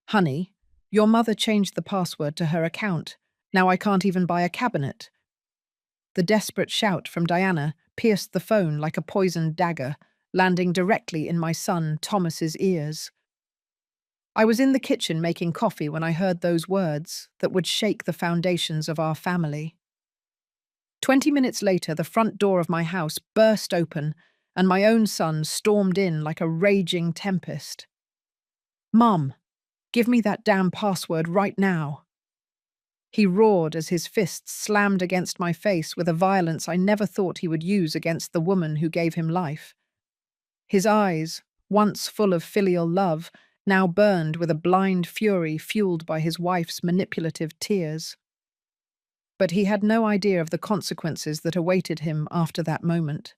Honey, your mother changed the password to her account. Now I can't even buy a cabinet. The desperate shout from Diana pierced the phone like a poisoned dagger, landing directly in my son Thomas's ears. I was in the kitchen making coffee when I heard those words that would shake the foundations of our family. 20 minutes later, the front door of my house burst open, and my own son stormed in like a raging tempest. "Mum, give me that damn password right now." He roared as his fists slammed against my face with a violence I never thought he would use against the woman who gave him life. His eyes, once full of filial love, now burned with a blind fury fueled by his wife's manipulative tears. But he had no idea of the consequences that awaited him after that moment,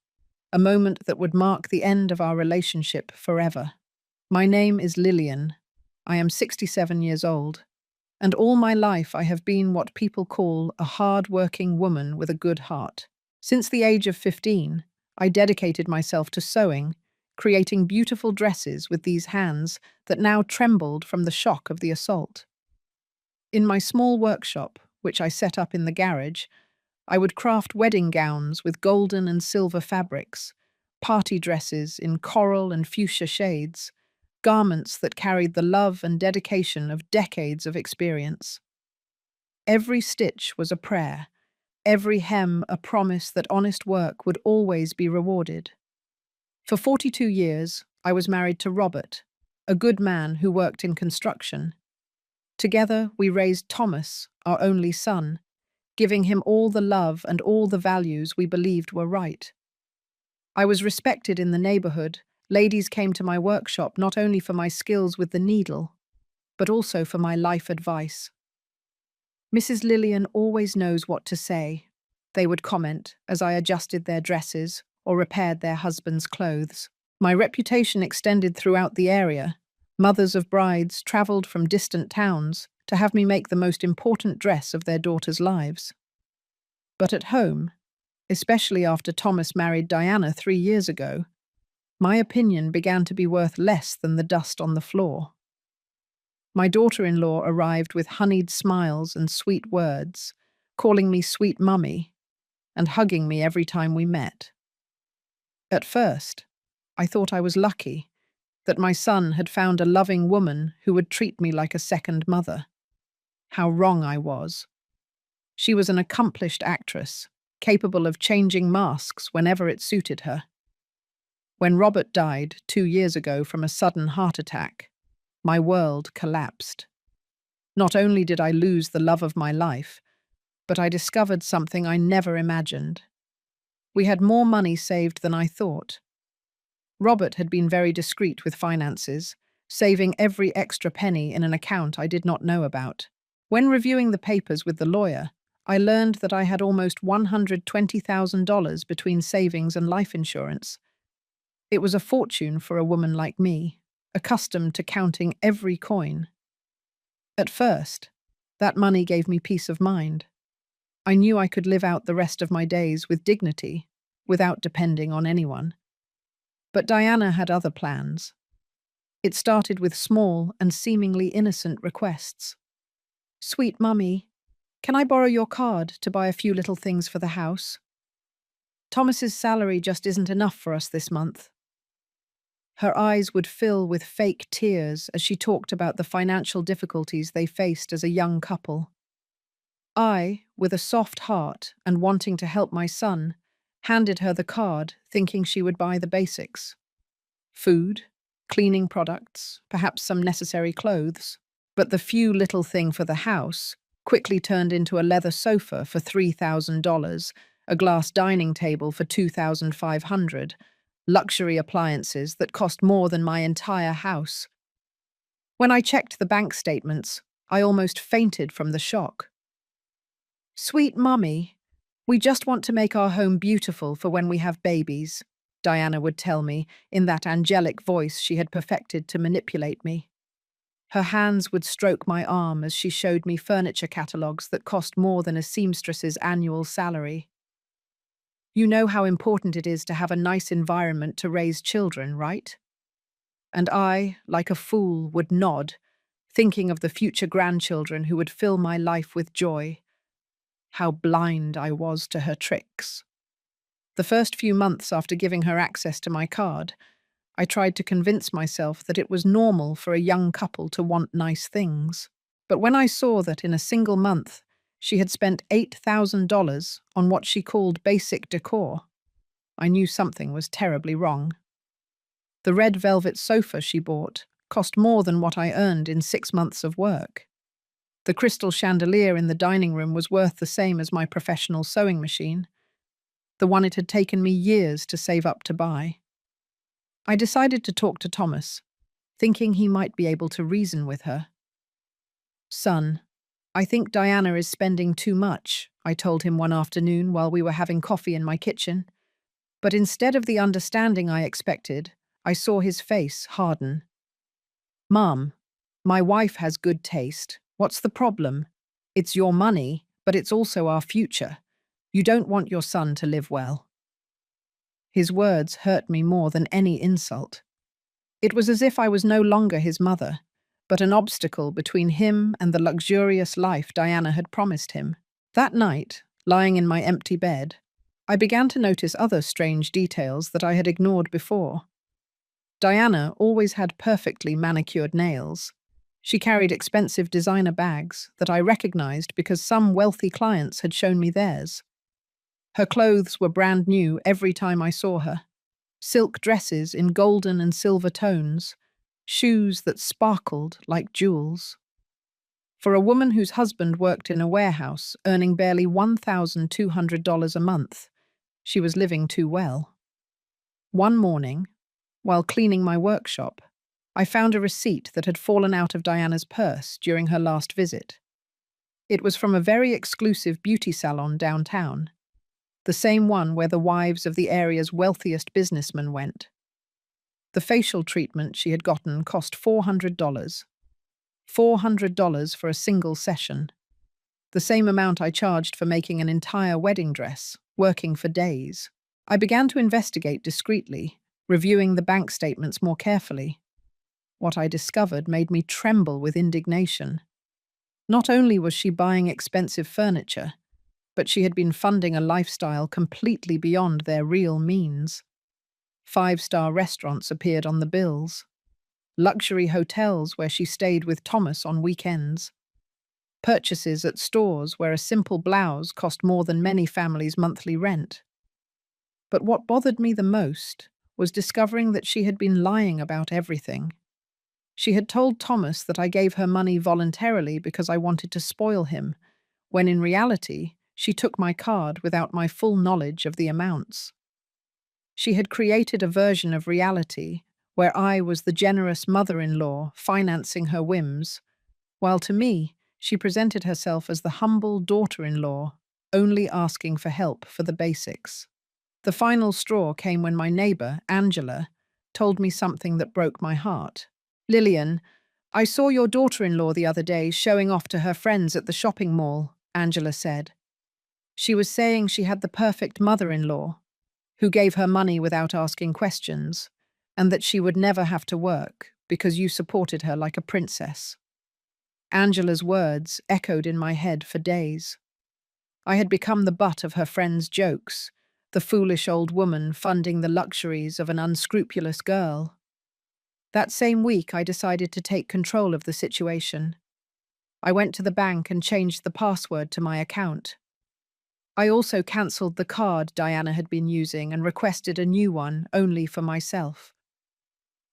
a moment that would mark the end of our relationship forever. My name is Lillian. I am 67 years old, and all my life I have been what people call a hard-working woman with a good heart. Since the age of 15, I dedicated myself to sewing, creating beautiful dresses with these hands that now trembled from the shock of the assault. In my small workshop, which I set up in the garage, I would craft wedding gowns with golden and silver fabrics, party dresses in coral and fuchsia shades, garments that carried the love and dedication of decades of experience. Every stitch was a prayer, every hem a promise that honest work would always be rewarded. For 42 years, I was married to Robert, a good man who worked in construction. Together, we raised Thomas, our only son, giving him all the love and all the values we believed were right. I was respected in the neighborhood. Ladies came to my workshop not only for my skills with the needle, but also for my life advice. "Mrs. Lillian always knows what to say," they would comment as I adjusted their dresses or repaired their husbands' clothes. My reputation extended throughout the area. Mothers of brides traveled from distant towns to have me make the most important dress of their daughters' lives. But at home, especially after Thomas married Diana 3 years ago, my opinion began to be worth less than the dust on the floor. My daughter-in-law arrived with honeyed smiles and sweet words, calling me sweet mummy and hugging me every time we met. At first, I thought I was lucky, that my son had found a loving woman who would treat me like a second mother. How wrong I was. She was an accomplished actress, capable of changing masks whenever it suited her. When Robert died 2 years ago from a sudden heart attack, my world collapsed. Not only did I lose the love of my life, but I discovered something I never imagined. We had more money saved than I thought. Robert had been very discreet with finances, saving every extra penny in an account I did not know about. When reviewing the papers with the lawyer, I learned that I had almost $120,000 between savings and life insurance. It was a fortune for a woman like me, accustomed to counting every coin. At first, that money gave me peace of mind. I knew I could live out the rest of my days with dignity, without depending on anyone. But Diana had other plans. It started with small and seemingly innocent requests. "Sweet mummy, can I borrow your card to buy a few little things for the house? Thomas's salary just isn't enough for us this month." Her eyes would fill with fake tears as she talked about the financial difficulties they faced as a young couple. I, with a soft heart and wanting to help my son, handed her the card, thinking she would buy the basics. Food, cleaning products, perhaps some necessary clothes. But the few little thing for the house quickly turned into a leather sofa for $3,000, a glass dining table for $2,500, luxury appliances that cost more than my entire house. When I checked the bank statements, I almost fainted from the shock. "Sweet mummy, we just want to make our home beautiful for when we have babies," Diana would tell me in that angelic voice she had perfected to manipulate me. Her hands would stroke my arm as she showed me furniture catalogues that cost more than a seamstress's annual salary. "You know how important it is to have a nice environment to raise children, right?" And I, like a fool, would nod, thinking of the future grandchildren who would fill my life with joy. How blind I was to her tricks. The first few months after giving her access to my card, I tried to convince myself that it was normal for a young couple to want nice things. But when I saw that in a single month she had spent $8,000 on what she called basic decor, I knew something was terribly wrong. The red velvet sofa she bought cost more than what I earned in 6 months of work. The crystal chandelier in the dining room was worth the same as my professional sewing machine, the one it had taken me years to save up to buy. I decided to talk to Thomas, thinking he might be able to reason with her. "Son, I think Diana is spending too much," I told him one afternoon while we were having coffee in my kitchen. But instead of the understanding I expected, I saw his face harden. "Mom, my wife has good taste. What's the problem? It's your money, but it's also our future. You don't want your son to live well." His words hurt me more than any insult. It was as if I was no longer his mother, but an obstacle between him and the luxurious life Diana had promised him. That night, lying in my empty bed, I began to notice other strange details that I had ignored before. Diana always had perfectly manicured nails. She carried expensive designer bags that I recognized because some wealthy clients had shown me theirs. Her clothes were brand new every time I saw her. Silk dresses in golden and silver tones, shoes that sparkled like jewels. For a woman whose husband worked in a warehouse, earning barely $1,200 a month, she was living too well. One morning, while cleaning my workshop, I found a receipt that had fallen out of Diana's purse during her last visit. It was from a very exclusive beauty salon downtown, the same one where the wives of the area's wealthiest businessmen went. The facial treatment she had gotten cost $400. $400 for a single session. The same amount I charged for making an entire wedding dress, working for days. I began to investigate discreetly, reviewing the bank statements more carefully. What I discovered made me tremble with indignation. Not only was she buying expensive furniture, but she had been funding a lifestyle completely beyond their real means. 5-star restaurants appeared on the bills. Luxury hotels where she stayed with Thomas on weekends. Purchases at stores where a simple blouse cost more than many families' monthly rent. But what bothered me the most was discovering that she had been lying about everything. She had told Thomas that I gave her money voluntarily because I wanted to spoil him, when in reality, she took my card without my full knowledge of the amounts. She had created a version of reality where I was the generous mother-in-law financing her whims, while to me, she presented herself as the humble daughter-in-law, only asking for help for the basics. The final straw came when my neighbor, Angela, told me something that broke my heart. "Lillian, I saw your daughter-in-law the other day showing off to her friends at the shopping mall," Angela said. "She was saying she had the perfect mother-in-law, who gave her money without asking questions, and that she would never have to work because you supported her like a princess." Angela's words echoed in my head for days. I had become the butt of her friends' jokes, the foolish old woman funding the luxuries of an unscrupulous girl. That same week, I decided to take control of the situation. I went to the bank and changed the password to my account. I also cancelled the card Diana had been using and requested a new one only for myself.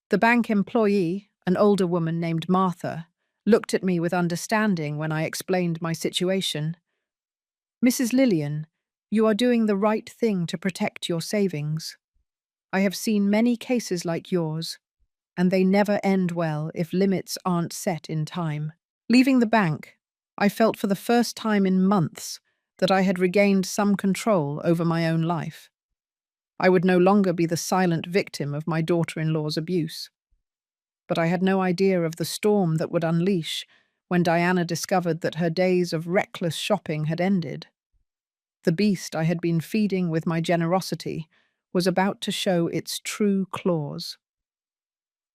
The bank employee, an older woman named Martha, looked at me with understanding when I explained my situation. "Mrs. Lillian, you are doing the right thing to protect your savings. I have seen many cases like yours, and they never end well if limits aren't set in time." Leaving the bank, I felt for the first time in months that I had regained some control over my own life. I would no longer be the silent victim of my daughter-in-law's abuse. But I had no idea of the storm that would unleash when Diana discovered that her days of reckless shopping had ended. The beast I had been feeding with my generosity was about to show its true claws.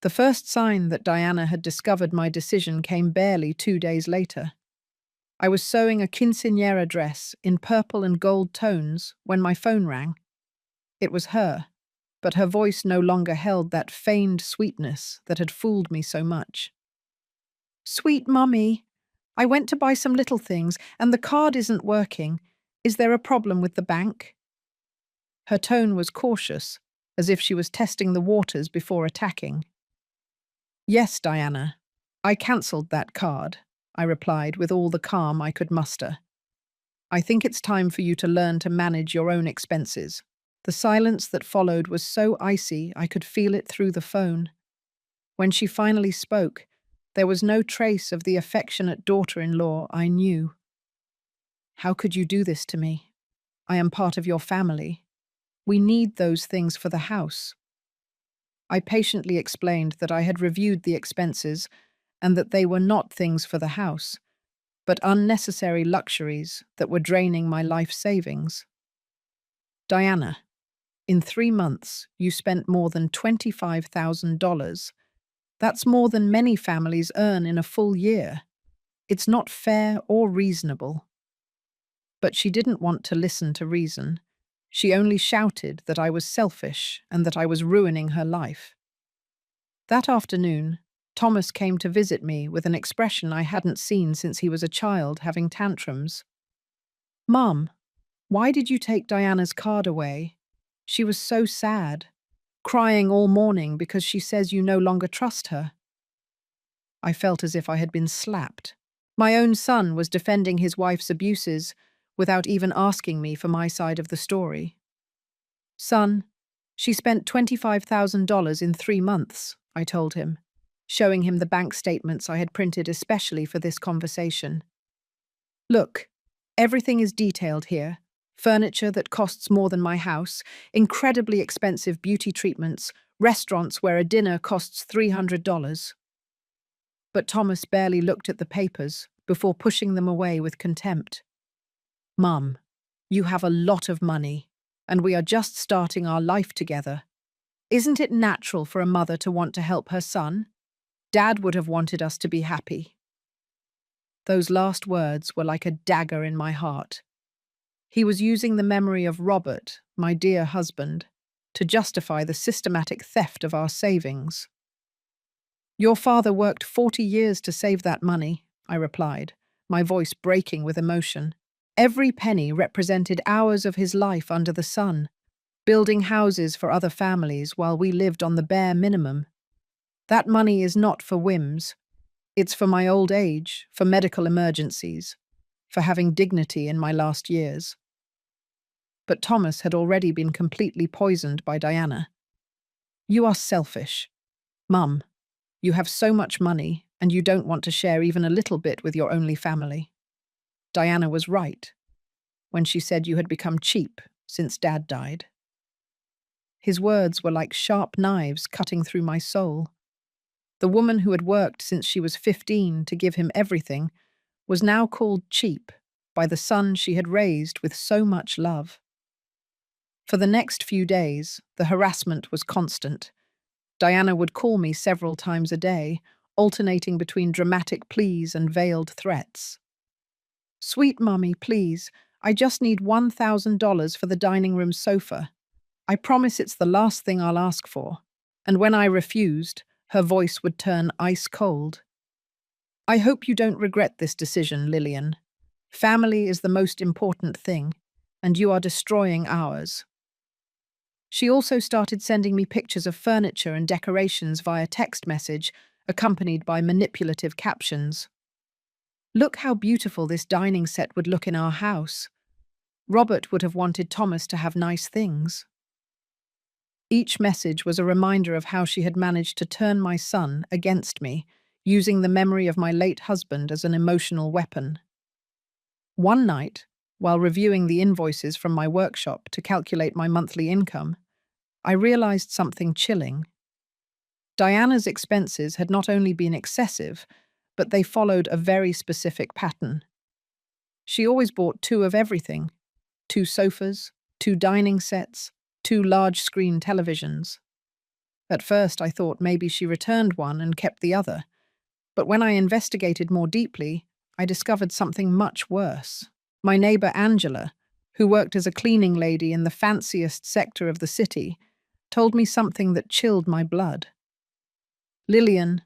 The first sign that Diana had discovered my decision came barely 2 days later. I was sewing a quinceañera dress in purple and gold tones when my phone rang. It was her, but her voice no longer held that feigned sweetness that had fooled me so much. "Sweet mummy, I went to buy some little things and the card isn't working. Is there a problem with the bank?" Her tone was cautious, as if she was testing the waters before attacking. "Yes, Diana. I cancelled that card," I replied with all the calm I could muster. "I think it's time for you to learn to manage your own expenses." The silence that followed was so icy I could feel it through the phone. When she finally spoke, there was no trace of the affectionate daughter-in-law I knew. "How could you do this to me? I am part of your family. We need those things for the house." I patiently explained that I had reviewed the expenses and that they were not things for the house, but unnecessary luxuries that were draining my life savings. "Diana, in 3 months, you spent more than $25,000. That's more than many families earn in a full year. It's not fair or reasonable." But she didn't want to listen to reason. She only shouted that I was selfish and that I was ruining her life. That afternoon, Thomas came to visit me with an expression I hadn't seen since he was a child having tantrums. "Mum, why did you take Diana's card away? She was so sad, crying all morning because she says you no longer trust her." I felt as if I had been slapped. My own son was defending his wife's abuses without even asking me for my side of the story. "Son, she spent $25,000 in 3 months, I told him, showing him the bank statements I had printed especially for this conversation. "Look, everything is detailed here. Furniture that costs more than my house, incredibly expensive beauty treatments, restaurants where a dinner costs $300. But Thomas barely looked at the papers before pushing them away with contempt. "Mum, you have a lot of money, and we are just starting our life together. Isn't it natural for a mother to want to help her son? Dad would have wanted us to be happy." Those last words were like a dagger in my heart. He was using the memory of Robert, my dear husband, to justify the systematic theft of our savings. "Your father worked 40 years to save that money," I replied, my voice breaking with emotion. "Every penny represented hours of his life under the sun, building houses for other families while we lived on the bare minimum. That money is not for whims. It's for my old age, for medical emergencies, for having dignity in my last years." But Thomas had already been completely poisoned by Diana. "You are selfish. Mum, you have so much money, and you don't want to share even a little bit with your only family. Diana was right when she said you had become cheap since Dad died." His words were like sharp knives cutting through my soul. The woman who had worked since she was 15 to give him everything was now called cheap by the son she had raised with so much love. For the next few days, the harassment was constant. Diana would call me several times a day, alternating between dramatic pleas and veiled threats. "Sweet mummy, please, I just need $1,000 for the dining room sofa. I promise it's the last thing I'll ask for." And when I refused, her voice would turn ice cold. "I hope you don't regret this decision, Lillian. Family is the most important thing, and you are destroying ours." She also started sending me pictures of furniture and decorations via text message, accompanied by manipulative captions. "Look how beautiful this dining set would look in our house. Robert would have wanted Thomas to have nice things." Each message was a reminder of how she had managed to turn my son against me, using the memory of my late husband as an emotional weapon. One night, while reviewing the invoices from my workshop to calculate my monthly income, I realized something chilling. Diana's expenses had not only been excessive, but they followed a very specific pattern. She always bought 2 of everything: 2 sofas, 2 dining sets, 2 large-screen televisions. At first, I thought maybe she returned one and kept the other. But when I investigated more deeply, I discovered something much worse. My neighbor Angela, who worked as a cleaning lady in the fanciest sector of the city, told me something that chilled my blood. "Lillian,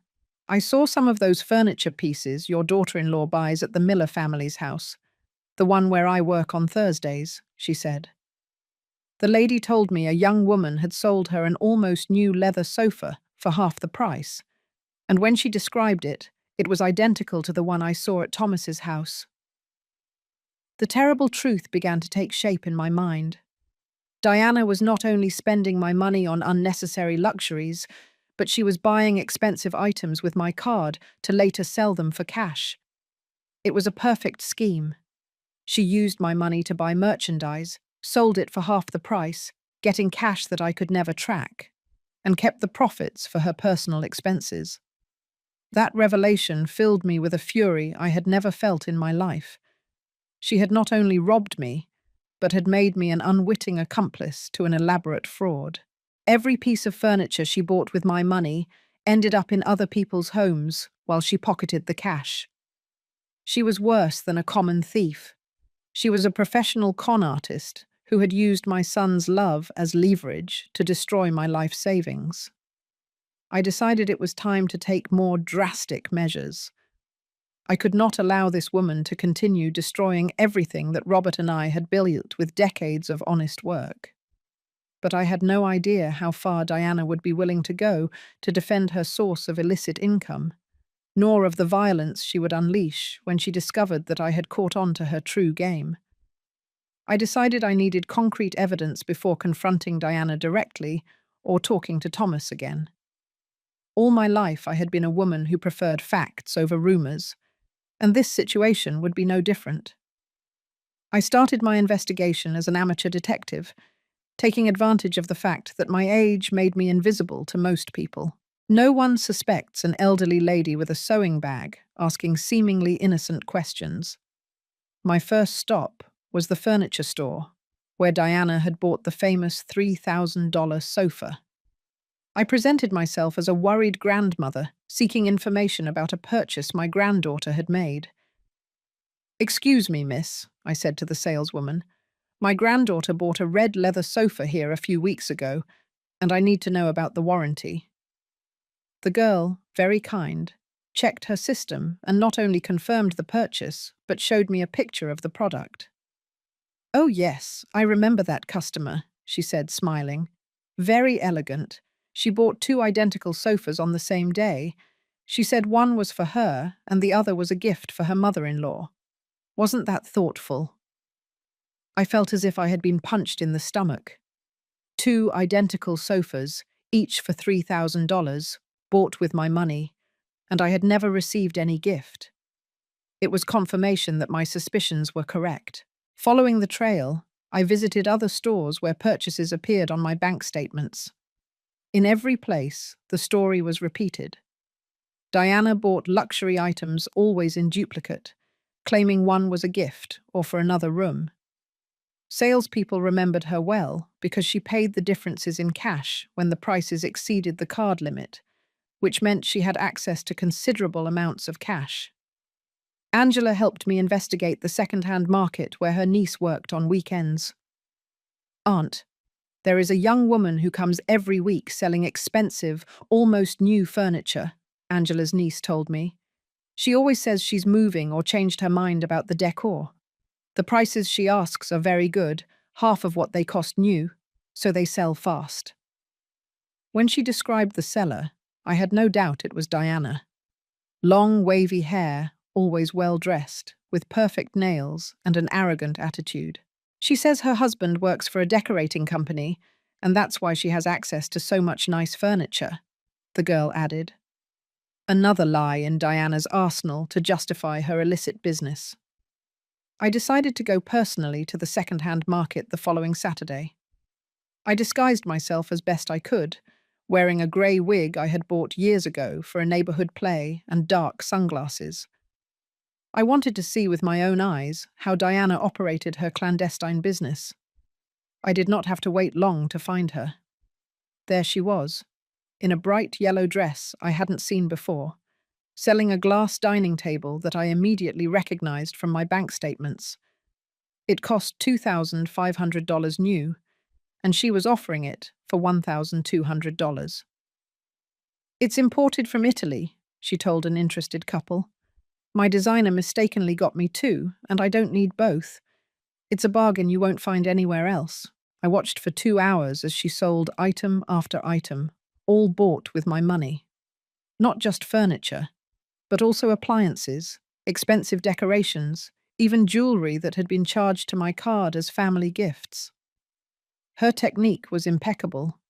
I saw some of those furniture pieces your daughter-in-law buys at the Miller family's house, the one where I work on Thursdays," she said. The lady told me a young woman had sold her an almost new leather sofa for half the price, and when she described it, it was identical to the one I saw at Thomas's house. The terrible truth began to take shape in my mind. Diana was not only spending my money on unnecessary luxuries, but she was buying expensive items with my card to later sell them for cash. It was a perfect scheme. She used my money to buy merchandise, sold it for half the price, getting cash that I could never track, and kept the profits for her personal expenses. That revelation filled me with a fury I had never felt in my life. She had not only robbed me, but had made me an unwitting accomplice to an elaborate fraud. Every piece of furniture she bought with my money ended up in other people's homes while she pocketed the cash. She was worse than a common thief. She was a professional con artist who had used my son's love as leverage to destroy my life savings. I decided it was time to take more drastic measures. I could not allow this woman to continue destroying everything that Robert and I had built with decades of honest work. But I had no idea how far Diana would be willing to go to defend her source of illicit income, nor of the violence she would unleash when she discovered that I had caught on to her true game. I decided I needed concrete evidence before confronting Diana directly or talking to Thomas again. All my life I had been a woman who preferred facts over rumors, and this situation would be no different. I started my investigation as an amateur detective, taking advantage of the fact that my age made me invisible to most people. No one suspects an elderly lady with a sewing bag asking seemingly innocent questions. My first stop was the furniture store, where Diana had bought the famous $3,000 sofa. I presented myself as a worried grandmother seeking information about a purchase my granddaughter had made. "Excuse me, miss," I said to the saleswoman. "My granddaughter bought a red leather sofa here a few weeks ago, and I need to know about the warranty." The girl, very kind, checked her system and not only confirmed the purchase, but showed me a picture of the product. "Oh yes, I remember that customer," she said, smiling. "Very elegant. She bought 2 identical sofas on the same day. She said one was for her and the other was a gift for her mother-in-law. Wasn't that thoughtful?" I felt as if I had been punched in the stomach. 2 identical sofas, each for $3,000, bought with my money, and I had never received any gift. It was confirmation that my suspicions were correct. Following the trail, I visited other stores where purchases appeared on my bank statements. In every place, the story was repeated. Diana bought luxury items always in duplicate, claiming one was a gift or for another room. Salespeople remembered her well because she paid the differences in cash when the prices exceeded the card limit, which meant she had access to considerable amounts of cash. Angela helped me investigate the second-hand market where her niece worked on weekends. "Aunt, there is a young woman who comes every week selling expensive, almost new furniture," Angela's niece told me. "She always says she's moving or changed her mind about the decor. The prices she asks are very good, half of what they cost new, so they sell fast." When she described the seller, I had no doubt it was Diana. Long, wavy hair, always well-dressed, with perfect nails and an arrogant attitude. She says her husband works for a decorating company, and that's why she has access to so much nice furniture, the girl added. Another lie in Diana's arsenal to justify her illicit business. I decided to go personally to the second-hand market the following Saturday. I disguised myself as best I could, wearing a grey wig I had bought years ago for a neighbourhood play and dark sunglasses. I wanted to see with my own eyes how Diana operated her clandestine business. I did not have to wait long to find her. There she was, in a bright yellow dress I hadn't seen before, selling a glass dining table that I immediately recognized from my bank statements. It cost $2,500 new, and she was offering it for $1,200. "It's imported from Italy," she told an interested couple. "My designer mistakenly got me two, and I don't need both. It's a bargain you won't find anywhere else." I watched for 2 hours as she sold item after item, all bought with my money. Not just furniture, but also appliances, expensive decorations, even jewelry that had been charged to my card as family gifts. Her technique was impeccable.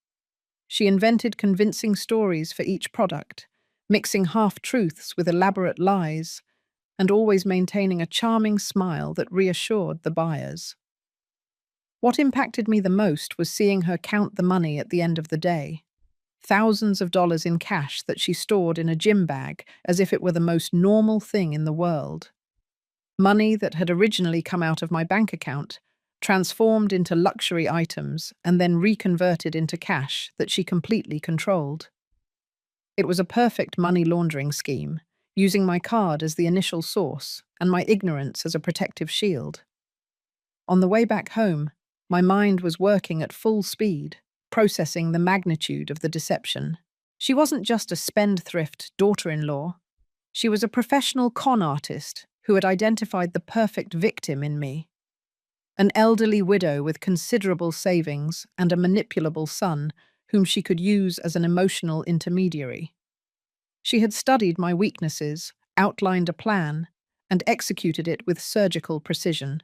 She invented convincing stories for each product, mixing half-truths with elaborate lies, and always maintaining a charming smile that reassured the buyers. What impacted me the most was seeing her count the money at the end of the day. Thousands of dollars in cash that she stored in a gym bag as if it were the most normal thing in the world. Money that had originally come out of my bank account, transformed into luxury items and then reconverted into cash that she completely controlled. It was a perfect money laundering scheme, using my card as the initial source and my ignorance as a protective shield. On the way back home, my mind was working at full speed, processing the magnitude of the deception. She wasn't just a spendthrift daughter-in-law. She was a professional con artist who had identified the perfect victim in me. An elderly widow with considerable savings and a manipulable son whom she could use as an emotional intermediary. She had studied my weaknesses, outlined a plan, and executed it with surgical precision.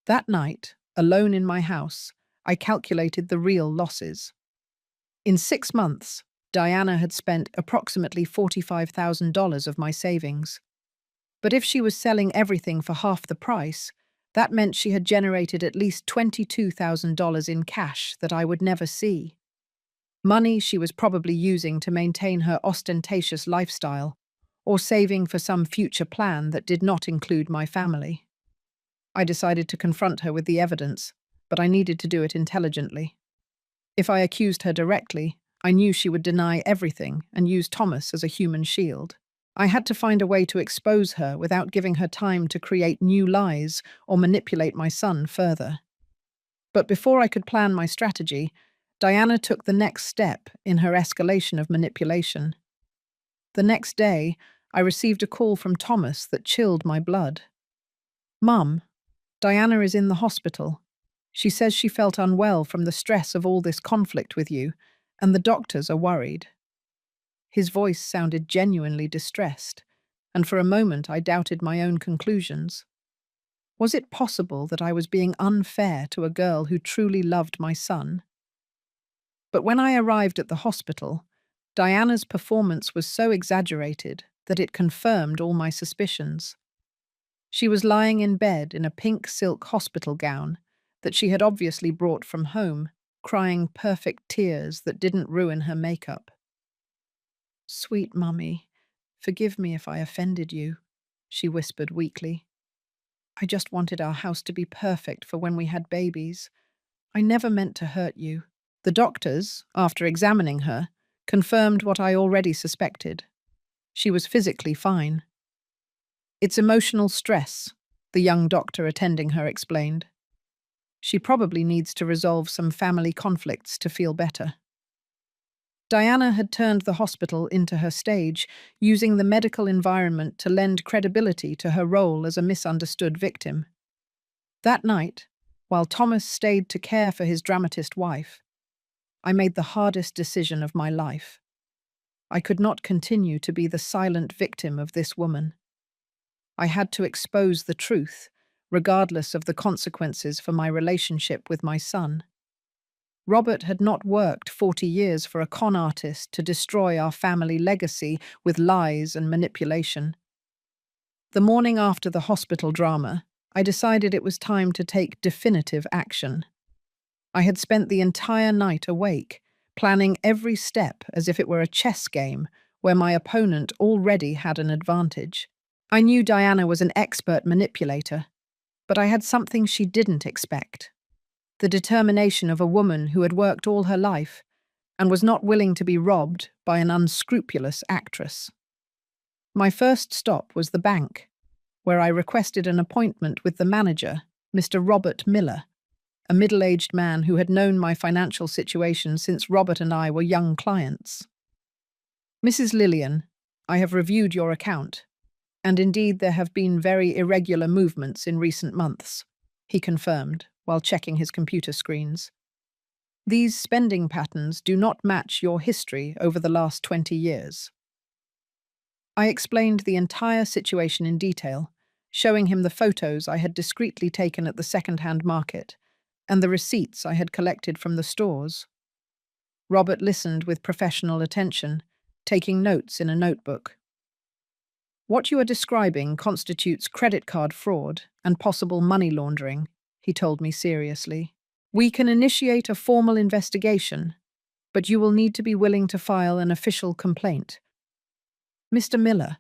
That night, alone in my house, I calculated the real losses. In 6 months, Diana had spent approximately $45,000 of my savings. But if she was selling everything for half the price, that meant she had generated at least $22,000 in cash that I would never see. Money she was probably using to maintain her ostentatious lifestyle, or saving for some future plan that did not include my family. I decided to confront her with the evidence, but I needed to do it intelligently. If I accused her directly, I knew she would deny everything and use Thomas as a human shield. I had to find a way to expose her without giving her time to create new lies or manipulate my son further. But before I could plan my strategy, Diana took the next step in her escalation of manipulation. The next day, I received a call from Thomas that chilled my blood. "Mum, Diana is in the hospital. She says she felt unwell from the stress of all this conflict with you, and the doctors are worried." His voice sounded genuinely distressed, and for a moment I doubted my own conclusions. Was it possible that I was being unfair to a girl who truly loved my son? But when I arrived at the hospital, Diana's performance was so exaggerated that it confirmed all my suspicions. She was lying in bed in a pink silk hospital gown that she had obviously brought from home, crying perfect tears that didn't ruin her makeup. "Sweet Mummy, forgive me if I offended you," she whispered weakly. "I just wanted our house to be perfect for when we had babies. I never meant to hurt you." The doctors, after examining her, confirmed what I already suspected. She was physically fine. "It's emotional stress," the young doctor attending her explained. "She probably needs to resolve some family conflicts to feel better." Diana had turned the hospital into her stage, using the medical environment to lend credibility to her role as a misunderstood victim. That night, while Thomas stayed to care for his dramatist wife, I made the hardest decision of my life. I could not continue to be the silent victim of this woman. I had to expose the truth, regardless of the consequences for my relationship with my son. Robert had not worked 40 years for a con artist to destroy our family legacy with lies and manipulation. The morning after the hospital drama, I decided it was time to take definitive action. I had spent the entire night awake, planning every step as if it were a chess game where my opponent already had an advantage. I knew Diana was an expert manipulator, but I had something she didn't expect. The determination of a woman who had worked all her life, and was not willing to be robbed by an unscrupulous actress. My first stop was the bank, where I requested an appointment with the manager, Mr. Robert Miller, a middle-aged man who had known my financial situation since Robert and I were young clients. Mrs. Lillian, I have reviewed your account, and indeed there have been very irregular movements in recent months, he confirmed while checking his computer screens. These spending patterns do not match your history over the last 20 years. I explained the entire situation in detail, showing him the photos I had discreetly taken at the second-hand market and the receipts I had collected from the stores. Robert listened with professional attention, taking notes in a notebook. What you are describing constitutes credit card fraud and possible money laundering, he told me seriously. We can initiate a formal investigation, but you will need to be willing to file an official complaint. Mr. Miller,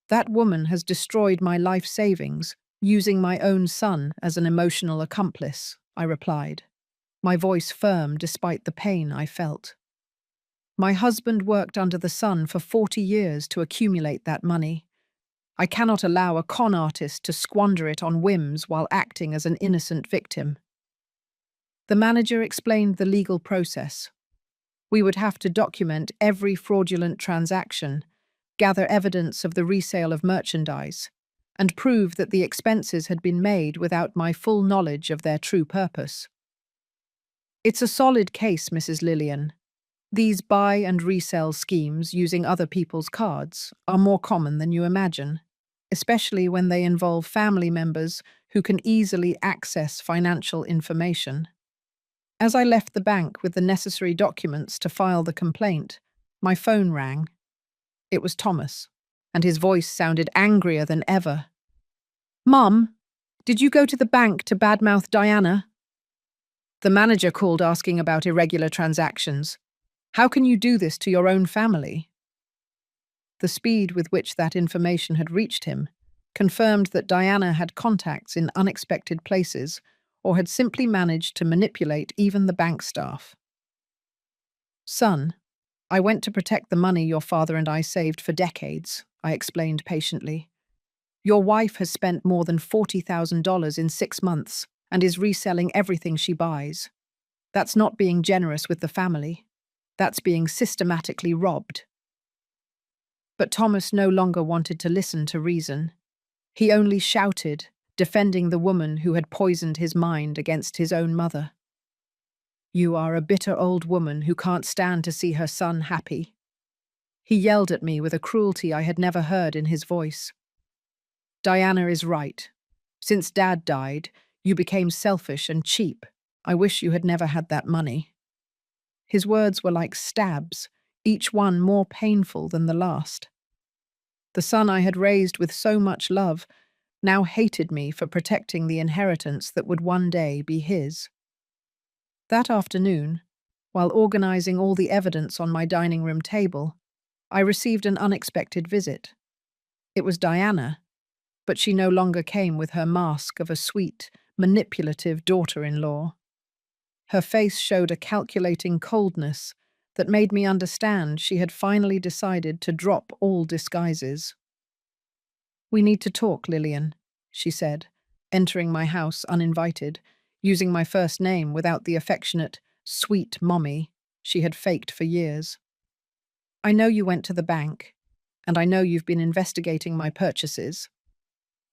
that woman has destroyed my life savings, using my own son as an emotional accomplice, I replied, my voice firm despite the pain I felt. My husband worked under the sun for 40 years to accumulate that money. I cannot allow a con artist to squander it on whims while acting as an innocent victim. The manager explained the legal process. We would have to document every fraudulent transaction, gather evidence of the resale of merchandise, and prove that the expenses had been made without my full knowledge of their true purpose. It's a solid case, Mrs. Lillian. These buy and resell schemes using other people's cards are more common than you imagine, especially when they involve family members who can easily access financial information. As I left the bank with the necessary documents to file the complaint, my phone rang. It was Thomas, and his voice sounded angrier than ever. "Mum, did you go to the bank to badmouth Diana?" The manager called asking about irregular transactions. How can you do this to your own family? The speed with which that information had reached him confirmed that Diana had contacts in unexpected places or had simply managed to manipulate even the bank staff. "Son, I went to protect the money your father and I saved for decades," I explained patiently. "Your wife has spent more than $40,000 in 6 months and is reselling everything she buys. That's not being generous with the family. That's being systematically robbed." But Thomas no longer wanted to listen to reason. He only shouted, defending the woman who had poisoned his mind against his own mother. "You are a bitter old woman who can't stand to see her son happy." He yelled at me with a cruelty I had never heard in his voice. "Diana is right. Since Dad died, you became selfish and cheap. I wish you had never had that money." His words were like stabs, each one more painful than the last. The son I had raised with so much love now hated me for protecting the inheritance that would one day be his. That afternoon, while organizing all the evidence on my dining room table, I received an unexpected visit. It was Diana, but she no longer came with her mask of a sweet, manipulative daughter-in-law. Her face showed a calculating coldness that made me understand she had finally decided to drop all disguises. "We need to talk, Lillian," she said, entering my house uninvited, using my first name without the affectionate, sweet mommy she had faked for years. "I know you went to the bank, and I know you've been investigating my purchases."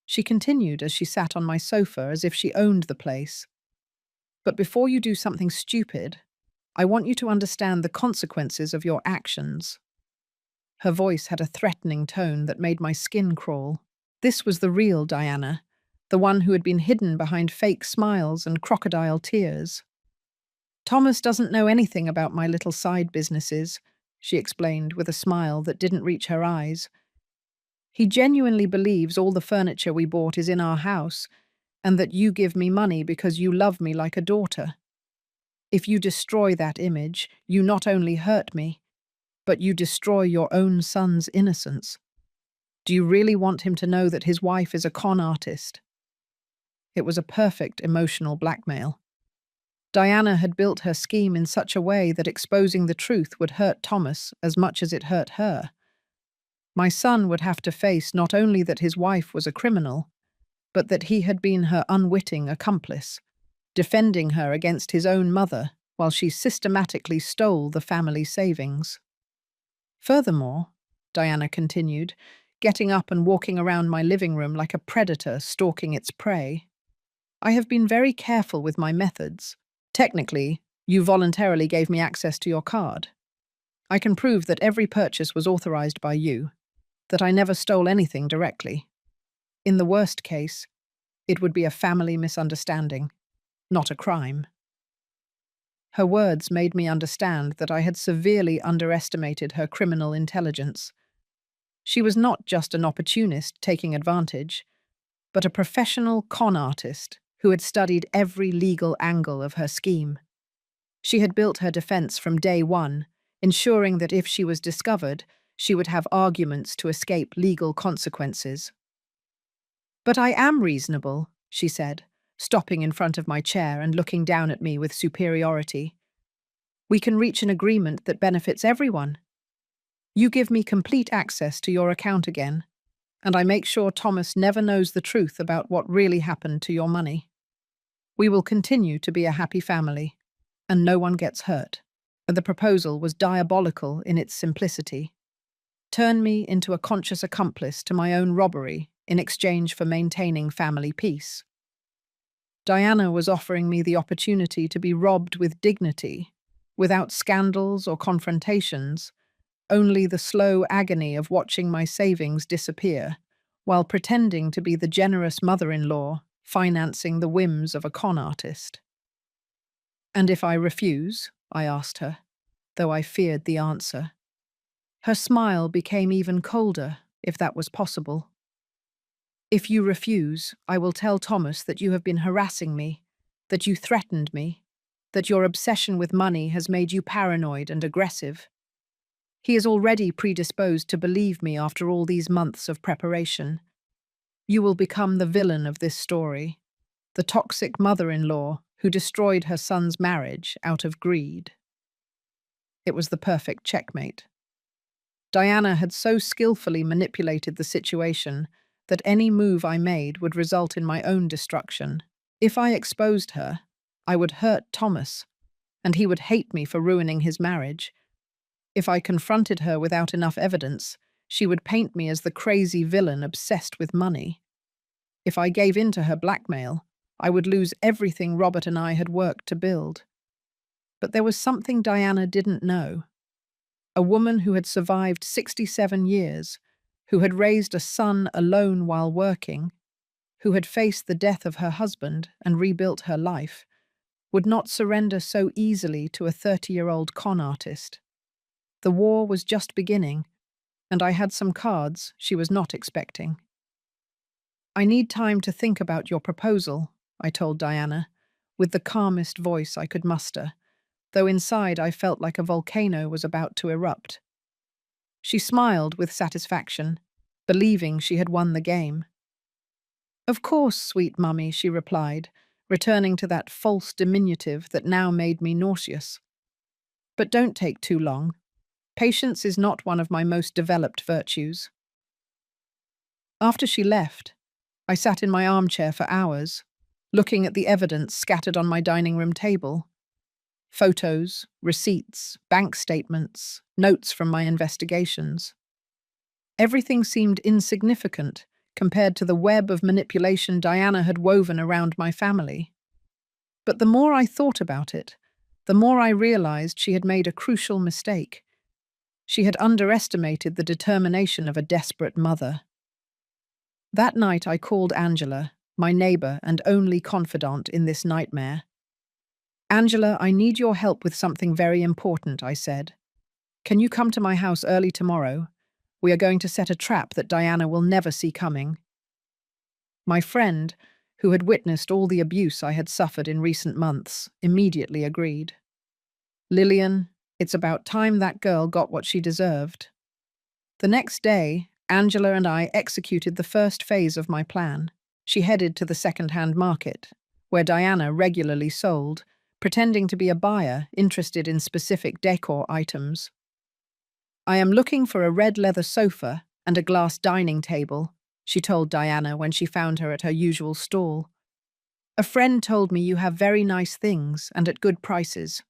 She continued as she sat on my sofa as if she owned the place. "But before you do something stupid, I want you to understand the consequences of your actions." Her voice had a threatening tone that made my skin crawl. This was the real Diana, the one who had been hidden behind fake smiles and crocodile tears. "Thomas doesn't know anything about my little side businesses," she explained with a smile that didn't reach her eyes. "He genuinely believes all the furniture we bought is in our house, and that you give me money because you love me like a daughter. If you destroy that image, you not only hurt me, but you destroy your own son's innocence. Do you really want him to know that his wife is a con artist?" It was a perfect emotional blackmail. Diana had built her scheme in such a way that exposing the truth would hurt Thomas as much as it hurt her. My son would have to face not only that his wife was a criminal, but that he had been her unwitting accomplice, defending her against his own mother while she systematically stole the family savings. Furthermore, Diana continued, getting up and walking around my living room like a predator stalking its prey, I have been very careful with my methods. Technically, you voluntarily gave me access to your card. I can prove that every purchase was authorized by you, that I never stole anything directly. In the worst case, it would be a family misunderstanding, not a crime. Her words made me understand that I had severely underestimated her criminal intelligence. She was not just an opportunist taking advantage, but a professional con artist who had studied every legal angle of her scheme. She had built her defense from day one, ensuring that if she was discovered, she would have arguments to escape legal consequences. "But I am reasonable," she said, stopping in front of my chair and looking down at me with superiority. "We can reach an agreement that benefits everyone. You give me complete access to your account again, and I make sure Thomas never knows the truth about what really happened to your money. We will continue to be a happy family, and no one gets hurt." The proposal was diabolical in its simplicity. Turn me into a conscious accomplice to my own robbery in exchange for maintaining family peace. Diana was offering me the opportunity to be robbed with dignity, without scandals or confrontations, only the slow agony of watching my savings disappear, while pretending to be the generous mother-in-law financing the whims of a con artist. "And if I refuse?" I asked her, though I feared the answer. Her smile became even colder, if that was possible. "If you refuse, I will tell Thomas that you have been harassing me, that you threatened me, that your obsession with money has made you paranoid and aggressive. He is already predisposed to believe me after all these months of preparation. You will become the villain of this story, the toxic mother-in-law who destroyed her son's marriage out of greed." It was the perfect checkmate. Diana had so skillfully manipulated the situation that any move I made would result in my own destruction. If I exposed her, I would hurt Thomas, and he would hate me for ruining his marriage. If I confronted her without enough evidence, she would paint me as the crazy villain obsessed with money. If I gave in to her blackmail, I would lose everything Robert and I had worked to build. But there was something Diana didn't know. A woman who had survived 67 years, who had raised a son alone while working, who had faced the death of her husband and rebuilt her life, would not surrender so easily to a 30-year-old con artist. The war was just beginning, and I had some cards she was not expecting. "I need time to think about your proposal," I told Diana, with the calmest voice I could muster, though inside I felt like a volcano was about to erupt. She smiled with satisfaction, believing she had won the game. "Of course, sweet mummy," she replied, returning to that false diminutive that now made me nauseous. "But don't take too long. Patience is not one of my most developed virtues." After she left, I sat in my armchair for hours, looking at the evidence scattered on my dining room table. Photos, receipts, bank statements, notes from my investigations. Everything seemed insignificant compared to the web of manipulation Diana had woven around my family. But the more I thought about it, the more I realized she had made a crucial mistake. She had underestimated the determination of a desperate mother. That night I called Angela, my neighbor and only confidant in this nightmare. "Angela, I need your help with something very important," I said. "Can you come to my house early tomorrow? We are going to set a trap that Diana will never see coming." My friend, who had witnessed all the abuse I had suffered in recent months, immediately agreed. "Lillian, it's about time that girl got what she deserved." The next day, Angela and I executed the first phase of my plan. She headed to the second-hand market, where Diana regularly sold, pretending to be a buyer interested in specific decor items. "I am looking for a red leather sofa and a glass dining table," she told Diana when she found her at her usual stall. "A friend told me you have very nice things and at good prices."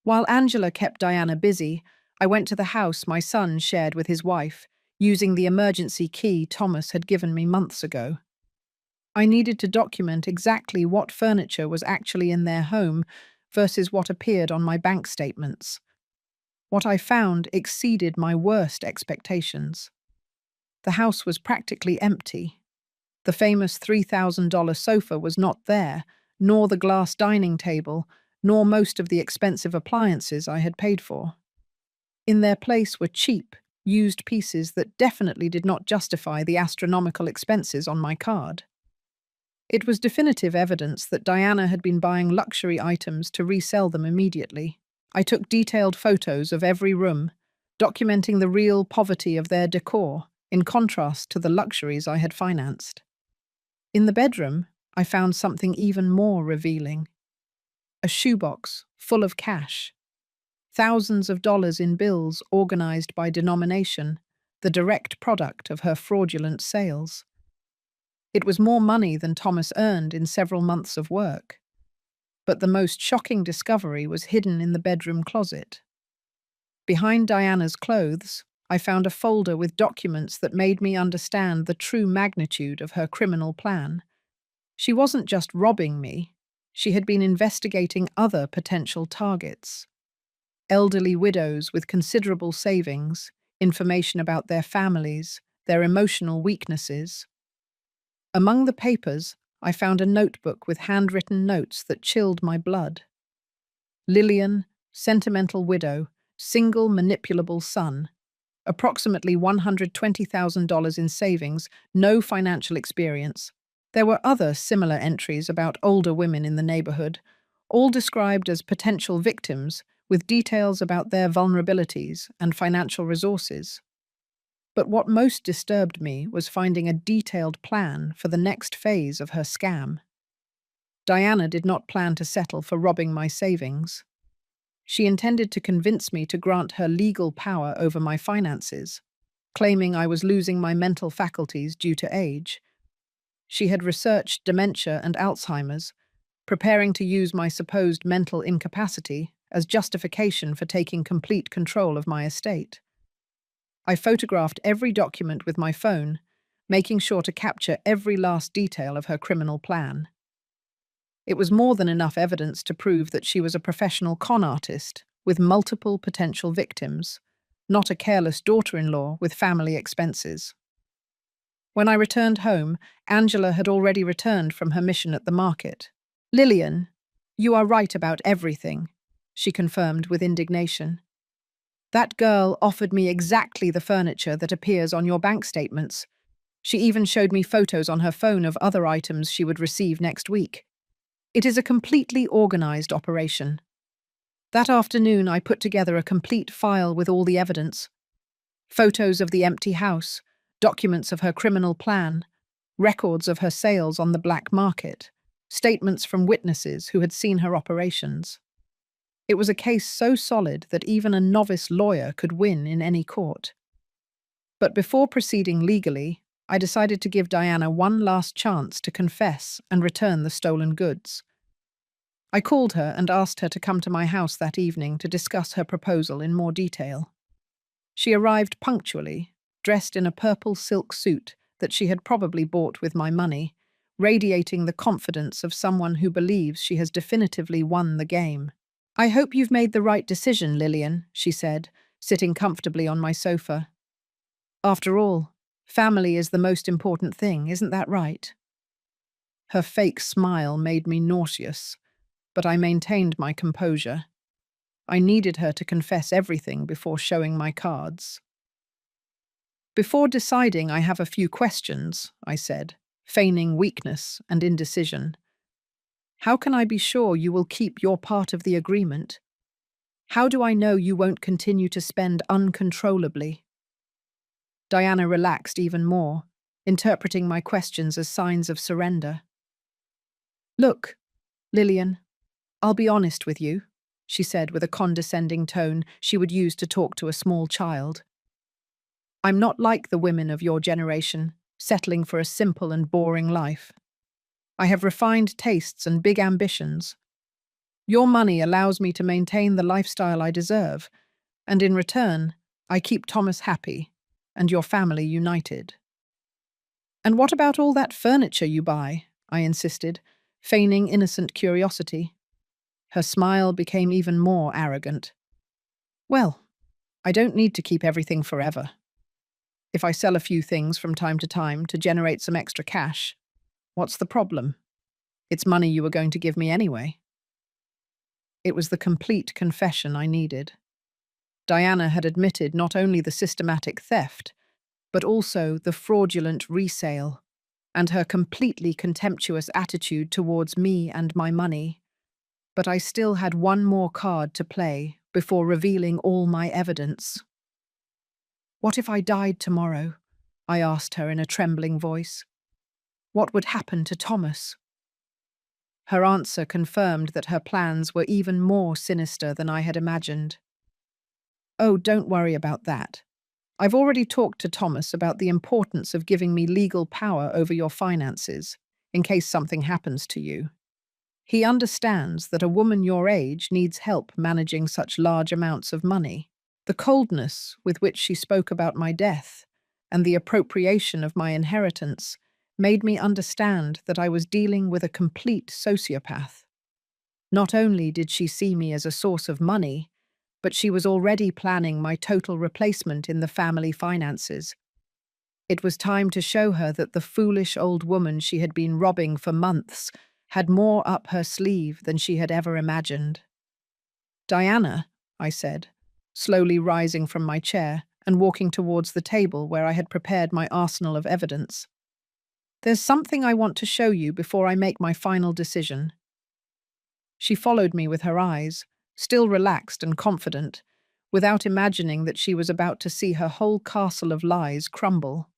While Angela kept Diana busy, I went to the house my son shared with his wife, using the emergency key Thomas had given me months ago. I needed to document exactly what furniture was actually in their home versus what appeared on my bank statements. What I found exceeded my worst expectations. The house was practically empty. The famous $3,000 sofa was not there, nor the glass dining table, nor most of the expensive appliances I had paid for. In their place were cheap, used pieces that definitely did not justify the astronomical expenses on my card. It was definitive evidence that Diana had been buying luxury items to resell them immediately. I took detailed photos of every room, documenting the real poverty of their decor, in contrast to the luxuries I had financed. In the bedroom, I found something even more revealing. A shoebox full of cash. Thousands of dollars in bills organized by denomination, the direct product of her fraudulent sales. It was more money than Thomas earned in several months of work. But the most shocking discovery was hidden in the bedroom closet. Behind Diana's clothes, I found a folder with documents that made me understand the true magnitude of her criminal plan. She wasn't just robbing me, she had been investigating other potential targets. Elderly widows with considerable savings, information about their families, their emotional weaknesses. Among the papers, I found a notebook with handwritten notes that chilled my blood. Lillian, sentimental widow, single manipulable son, approximately $120,000 in savings, no financial experience. There were other similar entries about older women in the neighborhood, all described as potential victims, with details about their vulnerabilities and financial resources. But what most disturbed me was finding a detailed plan for the next phase of her scam. Diana did not plan to settle for robbing my savings. She intended to convince me to grant her legal power over my finances, claiming I was losing my mental faculties due to age. She had researched dementia and Alzheimer's, preparing to use my supposed mental incapacity as justification for taking complete control of my estate. I photographed every document with my phone, making sure to capture every last detail of her criminal plan. It was more than enough evidence to prove that she was a professional con artist with multiple potential victims, not a careless daughter-in-law with family expenses. When I returned home, Angela had already returned from her mission at the market. "Lillian, you are right about everything," she confirmed with indignation. "That girl offered me exactly the furniture that appears on your bank statements. She even showed me photos on her phone of other items she would receive next week. It is a completely organized operation." That afternoon, I put together a complete file with all the evidence. Photos of the empty house, documents of her criminal plan, records of her sales on the black market, statements from witnesses who had seen her operations. It was a case so solid that even a novice lawyer could win in any court. But before proceeding legally, I decided to give Diana one last chance to confess and return the stolen goods. I called her and asked her to come to my house that evening to discuss her proposal in more detail. She arrived punctually, dressed in a purple silk suit that she had probably bought with my money, radiating the confidence of someone who believes she has definitively won the game. "I hope you've made the right decision, Lillian," she said, sitting comfortably on my sofa. "After all, family is the most important thing, isn't that right?" Her fake smile made me nauseous, but I maintained my composure. I needed her to confess everything before showing my cards. "Before deciding, I have a few questions," I said, feigning weakness and indecision. "How can I be sure you will keep your part of the agreement? How do I know you won't continue to spend uncontrollably?" Diana relaxed even more, interpreting my questions as signs of surrender. "Look, Lillian, I'll be honest with you, she said with a condescending tone she would use to talk to a small child. I'm not like the women of your generation, settling for a simple and boring life. I have refined tastes and big ambitions. Your money allows me to maintain the lifestyle I deserve, and in return, I keep Thomas happy and your family united. And what about all that furniture you buy? I insisted, feigning innocent curiosity. Her smile became even more arrogant. Well, I don't need to keep everything forever. If I sell a few things from time to generate some extra cash, what's the problem? It's money you were going to give me anyway. It was the complete confession I needed. Diana had admitted not only the systematic theft, but also the fraudulent resale, and her completely contemptuous attitude towards me and my money. But I still had one more card to play before revealing all my evidence. What if I died tomorrow? I asked her in a trembling voice. What would happen to Thomas? Her answer confirmed that her plans were even more sinister than I had imagined. Oh, don't worry about that. I've already talked to Thomas about the importance of giving me legal power over your finances, in case something happens to you. He understands that a woman your age needs help managing such large amounts of money. The coldness with which she spoke about my death and the appropriation of my inheritance made me understand that I was dealing with a complete sociopath. Not only did she see me as a source of money, but she was already planning my total replacement in the family finances. It was time to show her that the foolish old woman she had been robbing for months had more up her sleeve than she had ever imagined. Diana, I said, slowly rising from my chair and walking towards the table where I had prepared my arsenal of evidence. There's something I want to show you before I make my final decision. She followed me with her eyes, still relaxed and confident, without imagining that she was about to see her whole castle of lies crumble.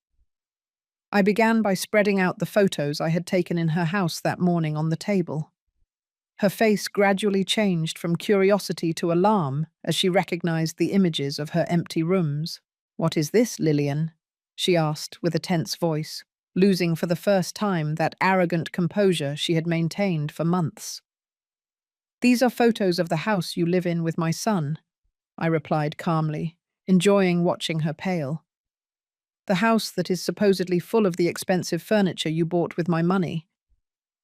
I began by spreading out the photos I had taken in her house that morning on the table. Her face gradually changed from curiosity to alarm as she recognized the images of her empty rooms. "What is this, Lillian?" she asked with a tense voice, losing for the first time that arrogant composure she had maintained for months. "These are photos of the house you live in with my son," I replied calmly, enjoying watching her pale. "The house that is supposedly full of the expensive furniture you bought with my money.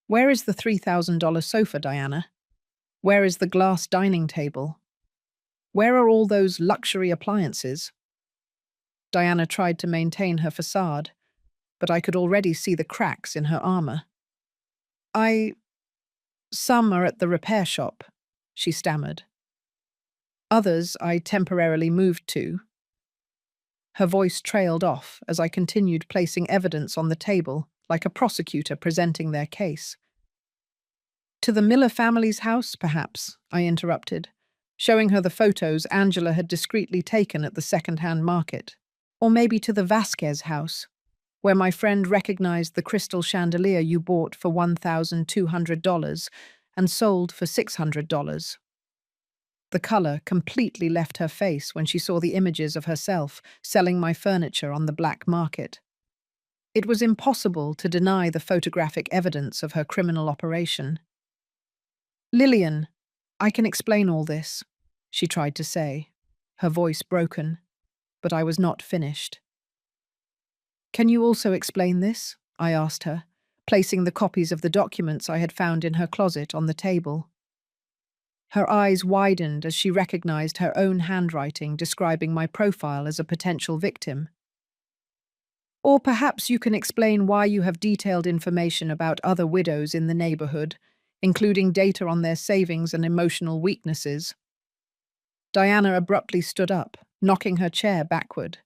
Where is the $3,000 sofa, Diana? Where is the glass dining table? Where are all those luxury appliances?" Diana tried to maintain her facade, but I could already see the cracks in her armor. Some are at the repair shop," she stammered. "Others I temporarily moved to." Her voice trailed off as I continued placing evidence on the table, like a prosecutor presenting their case. "To the Miller family's house, perhaps," I interrupted, showing her the photos Angela had discreetly taken at the second-hand market. "Or maybe to the Vasquez house, where my friend recognized the crystal chandelier you bought for $1,200 and sold for $600. The color completely left her face when she saw the images of herself selling my furniture on the black market. It was impossible to deny the photographic evidence of her criminal operation. "Lillian, I can explain all this," she tried to say, her voice broken, but I was not finished. "Can you also explain this?" I asked her, placing the copies of the documents I had found in her closet on the table. Her eyes widened as she recognized her own handwriting describing my profile as a potential victim. "Or perhaps you can explain why you have detailed information about other widows in the neighborhood, including data on their savings and emotional weaknesses." Diana abruptly stood up, knocking her chair backward.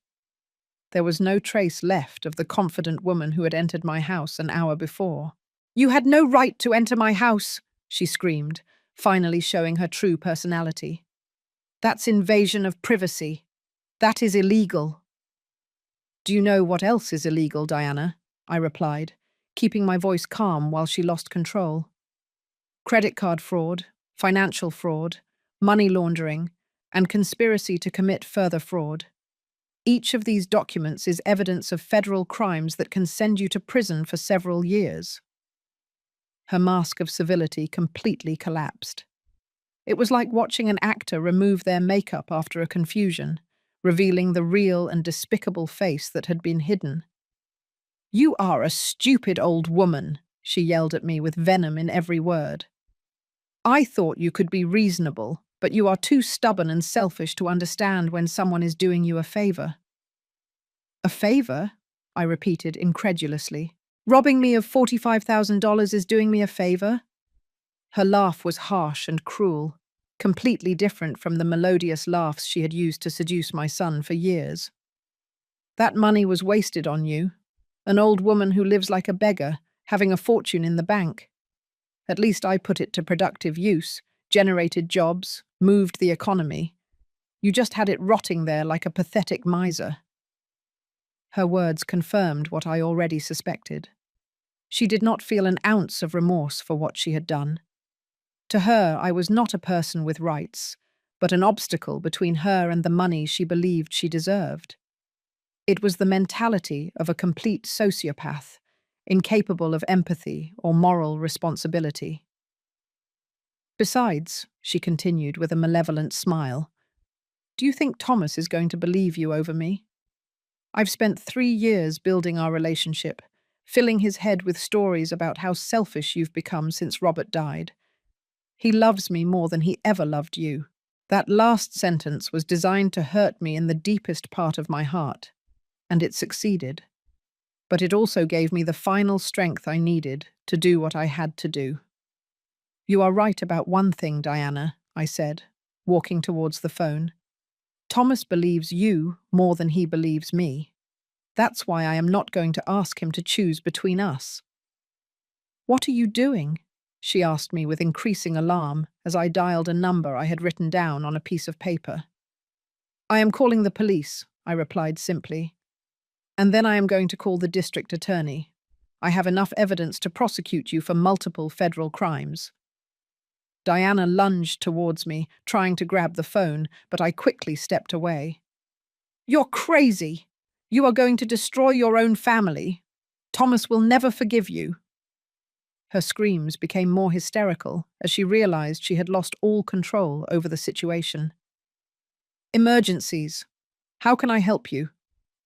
There was no trace left of the confident woman who had entered my house an hour before. "You had no right to enter my house," she screamed, finally showing her true personality. "That's invasion of privacy. That is illegal." "Do you know what else is illegal, Diana?" I replied, keeping my voice calm while she lost control. "Credit card fraud, financial fraud, money laundering, and conspiracy to commit further fraud. Each of these documents is evidence of federal crimes that can send you to prison for several years. Her mask of civility completely collapsed. It was like watching an actor remove their makeup after a confusion, revealing the real and despicable face that had been hidden. "You are a stupid old woman," she yelled at me with venom in every word. "I thought you could be reasonable, but you are too stubborn and selfish to understand when someone is doing you a favor." "A favor?" I repeated incredulously. "Robbing me of $45,000 is doing me a favor?" Her laugh was harsh and cruel, completely different from the melodious laughs she had used to seduce my son for years. "That money was wasted on you, an old woman who lives like a beggar, having a fortune in the bank. At least I put it to productive use, generated jobs, moved the economy. You just had it rotting there like a pathetic miser." Her words confirmed what I already suspected. She did not feel an ounce of remorse for what she had done. To her, I was not a person with rights, but an obstacle between her and the money she believed she deserved. It was the mentality of a complete sociopath, incapable of empathy or moral responsibility. "Besides," she continued with a malevolent smile, "do you think Thomas is going to believe you over me? I've spent 3 years building our relationship, filling his head with stories about how selfish you've become since Robert died. He loves me more than he ever loved you." That last sentence was designed to hurt me in the deepest part of my heart, and it succeeded. But it also gave me the final strength I needed to do what I had to do. "You are right about one thing, Diana," I said, walking towards the phone. "Thomas believes you more than he believes me. That's why I am not going to ask him to choose between us." "What are you doing?" she asked me with increasing alarm as I dialed a number I had written down on a piece of paper. "I am calling the police," I replied simply. "And then I am going to call the district attorney. I have enough evidence to prosecute you for multiple federal crimes." Diana lunged towards me, trying to grab the phone, but I quickly stepped away. "You're crazy! You are going to destroy your own family. Thomas will never forgive you." Her screams became more hysterical as she realized she had lost all control over the situation. "Emergencies. How can I help you?"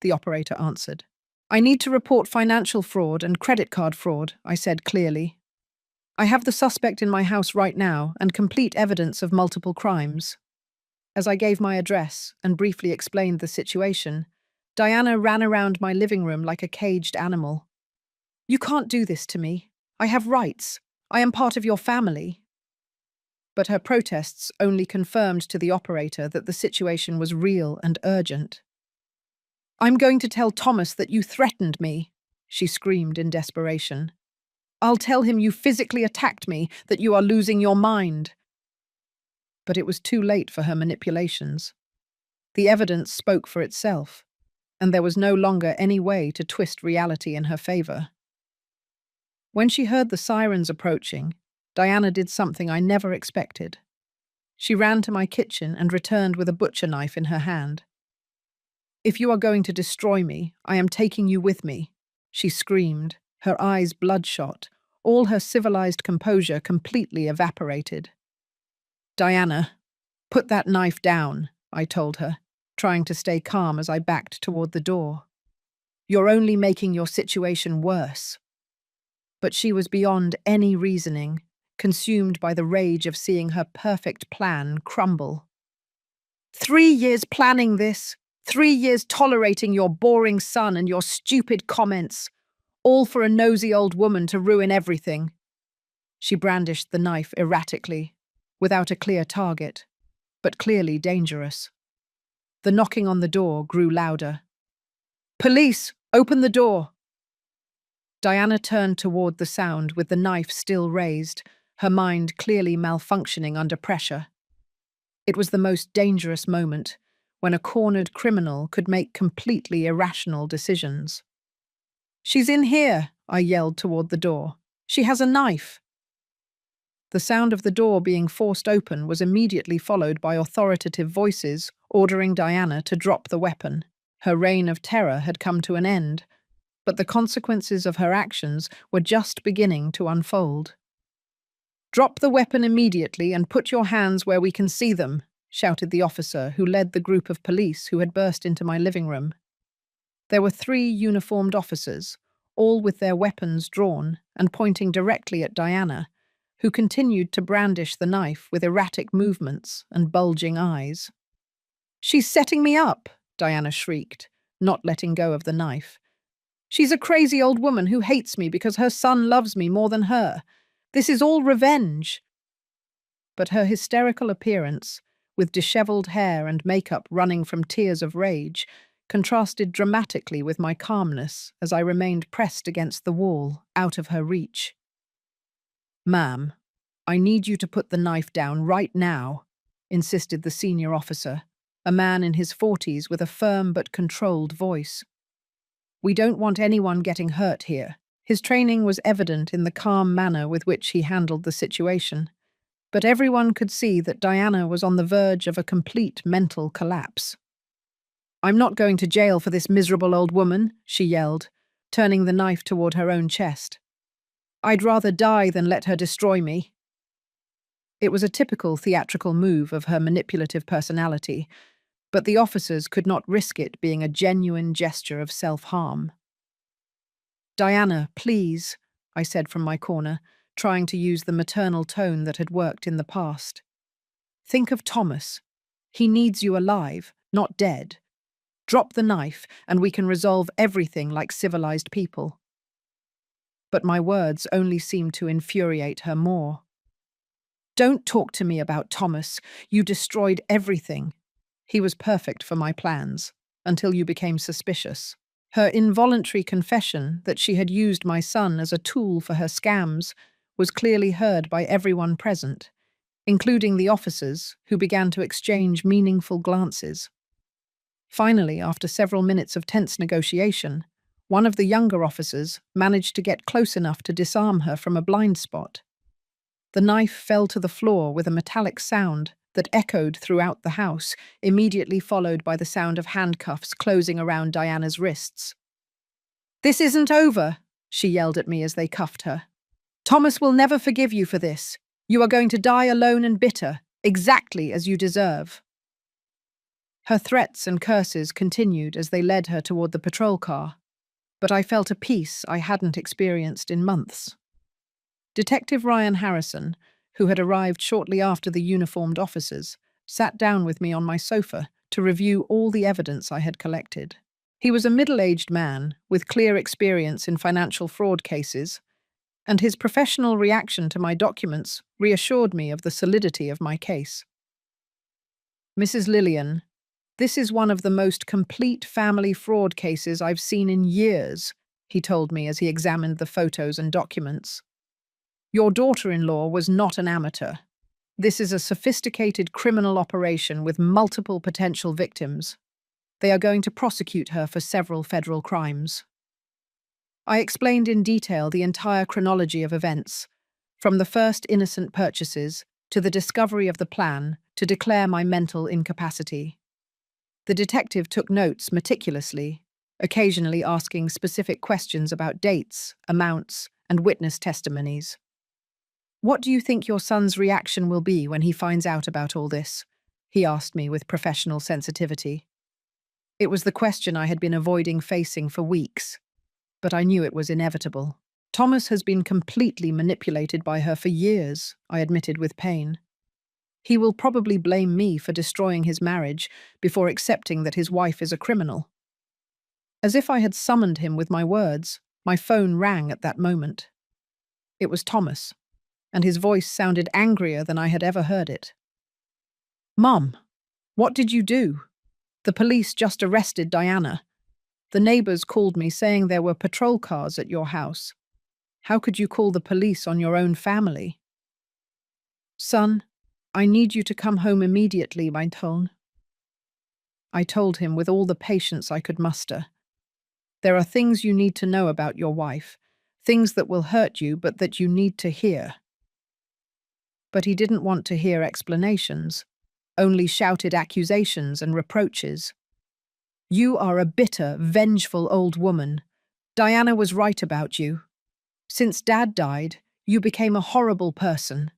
the operator answered. "I need to report financial fraud and credit card fraud," I said clearly. "I have the suspect in my house right now and complete evidence of multiple crimes." As I gave my address and briefly explained the situation, Diana ran around my living room like a caged animal. "You can't do this to me. I have rights. I am part of your family." But her protests only confirmed to the operator that the situation was real and urgent. "I'm going to tell Thomas that you threatened me," she screamed in desperation. "I'll tell him you physically attacked me, that you are losing your mind." But it was too late for her manipulations. The evidence spoke for itself, and there was no longer any way to twist reality in her favor. When she heard the sirens approaching, Diana did something I never expected. She ran to my kitchen and returned with a butcher knife in her hand. "If you are going to destroy me, I am taking you with me," she screamed, her eyes bloodshot, all her civilized composure completely evaporated. "Diana, put that knife down," I told her, trying to stay calm as I backed toward the door. "You're only making your situation worse." But she was beyond any reasoning, consumed by the rage of seeing her perfect plan crumble. "3 years planning this, 3 years tolerating your boring son and your stupid comments, all for a nosy old woman to ruin everything." She brandished the knife erratically, without a clear target, but clearly dangerous. The knocking on the door grew louder. "Police, open the door!" Diana turned toward the sound with the knife still raised, her mind clearly malfunctioning under pressure. It was the most dangerous moment, when a cornered criminal could make completely irrational decisions. "She's in here," I yelled toward the door. "She has a knife." The sound of the door being forced open was immediately followed by authoritative voices ordering Diana to drop the weapon. Her reign of terror had come to an end, but the consequences of her actions were just beginning to unfold. "Drop the weapon immediately and put your hands where we can see them," shouted the officer who led the group of police who had burst into my living room. There were 3 uniformed officers, all with their weapons drawn and pointing directly at Diana, who continued to brandish the knife with erratic movements and bulging eyes. "She's setting me up," Diana shrieked, not letting go of the knife. "She's a crazy old woman who hates me because her son loves me more than her. This is all revenge." But her hysterical appearance, with disheveled hair and makeup running from tears of rage, contrasted dramatically with my calmness as I remained pressed against the wall, out of her reach. "Ma'am, I need you to put the knife down right now," insisted the senior officer, a man in his 40s with a firm but controlled voice. "We don't want anyone getting hurt here." His training was evident in the calm manner with which he handled the situation, but everyone could see that Diana was on the verge of a complete mental collapse. "I'm not going to jail for this miserable old woman," she yelled, turning the knife toward her own chest. "I'd rather die than let her destroy me." It was a typical theatrical move of her manipulative personality, but the officers could not risk it being a genuine gesture of self-harm. "Diana, please," I said from my corner, trying to use the maternal tone that had worked in the past. "Think of Thomas. He needs you alive, not dead. Drop the knife, and we can resolve everything like civilized people." But my words only seemed to infuriate her more. "Don't talk to me about Thomas. You destroyed everything. He was perfect for my plans, until you became suspicious." Her involuntary confession that she had used my son as a tool for her scams was clearly heard by everyone present, including the officers, who began to exchange meaningful glances. Finally, after several minutes of tense negotiation, one of the younger officers managed to get close enough to disarm her from a blind spot. The knife fell to the floor with a metallic sound that echoed throughout the house, immediately followed by the sound of handcuffs closing around Diana's wrists. "This isn't over," she yelled at me as they cuffed her. "Thomas will never forgive you for this. You are going to die alone and bitter, exactly as you deserve." Her threats and curses continued as they led her toward the patrol car, but I felt a peace I hadn't experienced in months. Detective Ryan Harrison, who had arrived shortly after the uniformed officers, sat down with me on my sofa to review all the evidence I had collected. He was a middle-aged man with clear experience in financial fraud cases, and his professional reaction to my documents reassured me of the solidity of my case. "Mrs. Lillian, this is one of the most complete family fraud cases I've seen in years," he told me as he examined the photos and documents. "Your daughter-in-law was not an amateur. This is a sophisticated criminal operation with multiple potential victims. They are going to prosecute her for several federal crimes." I explained in detail the entire chronology of events, from the first innocent purchases to the discovery of the plan to declare my mental incapacity. The detective took notes meticulously, occasionally asking specific questions about dates, amounts, and witness testimonies. "What do you think your son's reaction will be when he finds out about all this?" he asked me with professional sensitivity. It was the question I had been avoiding facing for weeks, but I knew it was inevitable. "Thomas has been completely manipulated by her for years," I admitted with pain. "He will probably blame me for destroying his marriage before accepting that his wife is a criminal." As if I had summoned him with my words, my phone rang at that moment. It was Thomas, and his voice sounded angrier than I had ever heard it. "Mom, what did you do? The police just arrested Diana. The neighbors called me saying there were patrol cars at your house. How could you call the police on your own family?" "Son, I need you to come home immediately," I told him with all the patience I could muster. "There are things you need to know about your wife, things that will hurt you but that you need to hear." But he didn't want to hear explanations, only shouted accusations and reproaches. "You are a bitter, vengeful old woman. Diana was right about you. Since Dad died, you became a horrible person."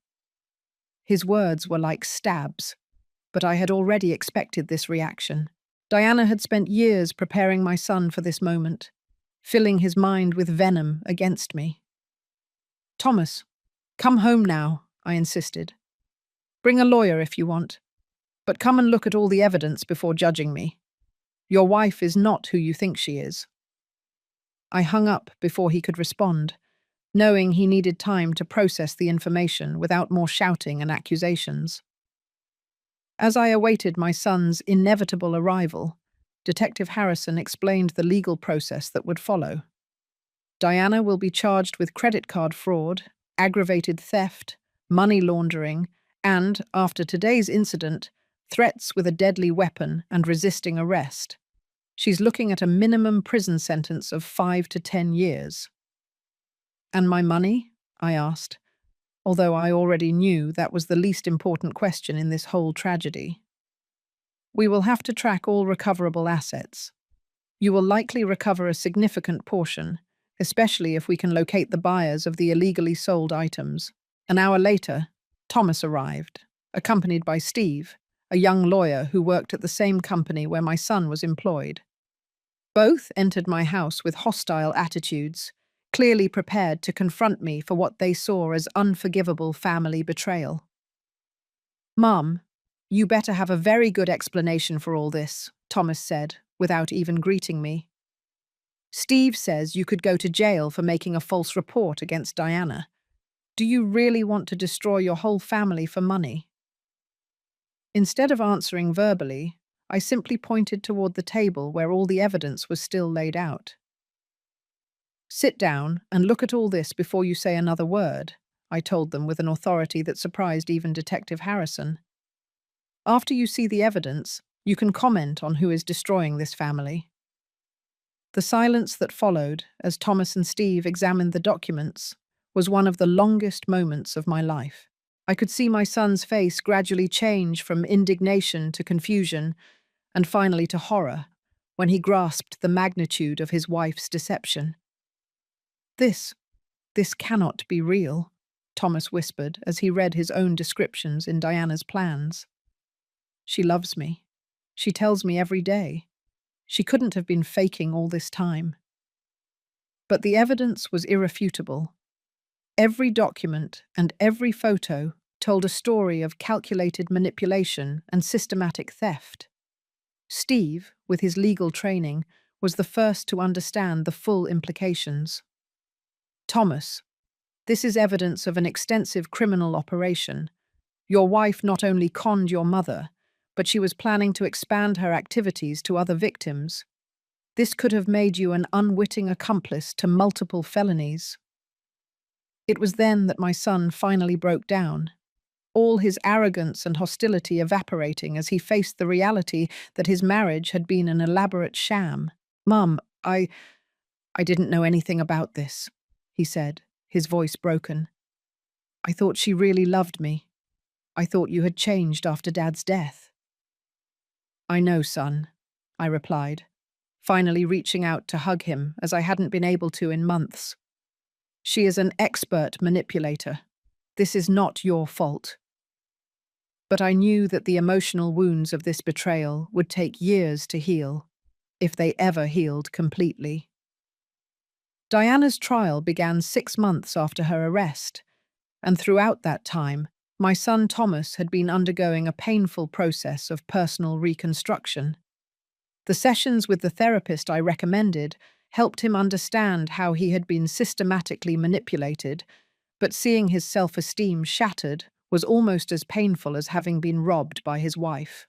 His words were like stabs, but I had already expected this reaction. Diana had spent years preparing my son for this moment, filling his mind with venom against me. "Thomas, come home now," I insisted. "Bring a lawyer if you want, but come and look at all the evidence before judging me. Your wife is not who you think she is." I hung up before he could respond, knowing he needed time to process the information without more shouting and accusations. As I awaited my son's inevitable arrival, Detective Harrison explained the legal process that would follow. Diana will be charged with credit card fraud, aggravated theft, money laundering, and, after today's incident, threats with a deadly weapon and resisting arrest. She's looking at a minimum prison sentence of 5 to 10 years. "And my money?" I asked, although I already knew that was the least important question in this whole tragedy. "We will have to track all recoverable assets. You will likely recover a significant portion, especially if we can locate the buyers of the illegally sold items." An hour later, Thomas arrived, accompanied by Steve, a young lawyer who worked at the same company where my son was employed. Both entered my house with hostile attitudes, clearly prepared to confront me for what they saw as unforgivable family betrayal. "Mum, you better have a very good explanation for all this," Thomas said, without even greeting me. "Steve says you could go to jail for making a false report against Diana. Do you really want to destroy your whole family for money?" Instead of answering verbally, I simply pointed toward the table where all the evidence was still laid out. "Sit down and look at all this before you say another word," I told them with an authority that surprised even Detective Harrison. "After you see the evidence, you can comment on who is destroying this family." The silence that followed, as Thomas and Steve examined the documents, was one of the longest moments of my life. I could see my son's face gradually change from indignation to confusion, and finally to horror, when he grasped the magnitude of his wife's deception. This cannot be real," Thomas whispered as he read his own descriptions in Diana's plans. "She loves me. She tells me every day. She couldn't have been faking all this time." But the evidence was irrefutable. Every document and every photo told a story of calculated manipulation and systematic theft. Steve, with his legal training, was the first to understand the full implications. "Thomas, this is evidence of an extensive criminal operation. Your wife not only conned your mother, but she was planning to expand her activities to other victims. This could have made you an unwitting accomplice to multiple felonies." It was then that my son finally broke down, all his arrogance and hostility evaporating as he faced the reality that his marriage had been an elaborate sham. "Mum, I didn't know anything about this," he said, his voice broken. "I thought she really loved me. I thought you had changed after Dad's death." "I know, son," I replied, finally reaching out to hug him as I hadn't been able to in months. "She is an expert manipulator. This is not your fault." But I knew that the emotional wounds of this betrayal would take years to heal, if they ever healed completely. Diana's trial began 6 months after her arrest, and throughout that time, my son Thomas had been undergoing a painful process of personal reconstruction. The sessions with the therapist I recommended helped him understand how he had been systematically manipulated, but seeing his self-esteem shattered was almost as painful as having been robbed by his wife.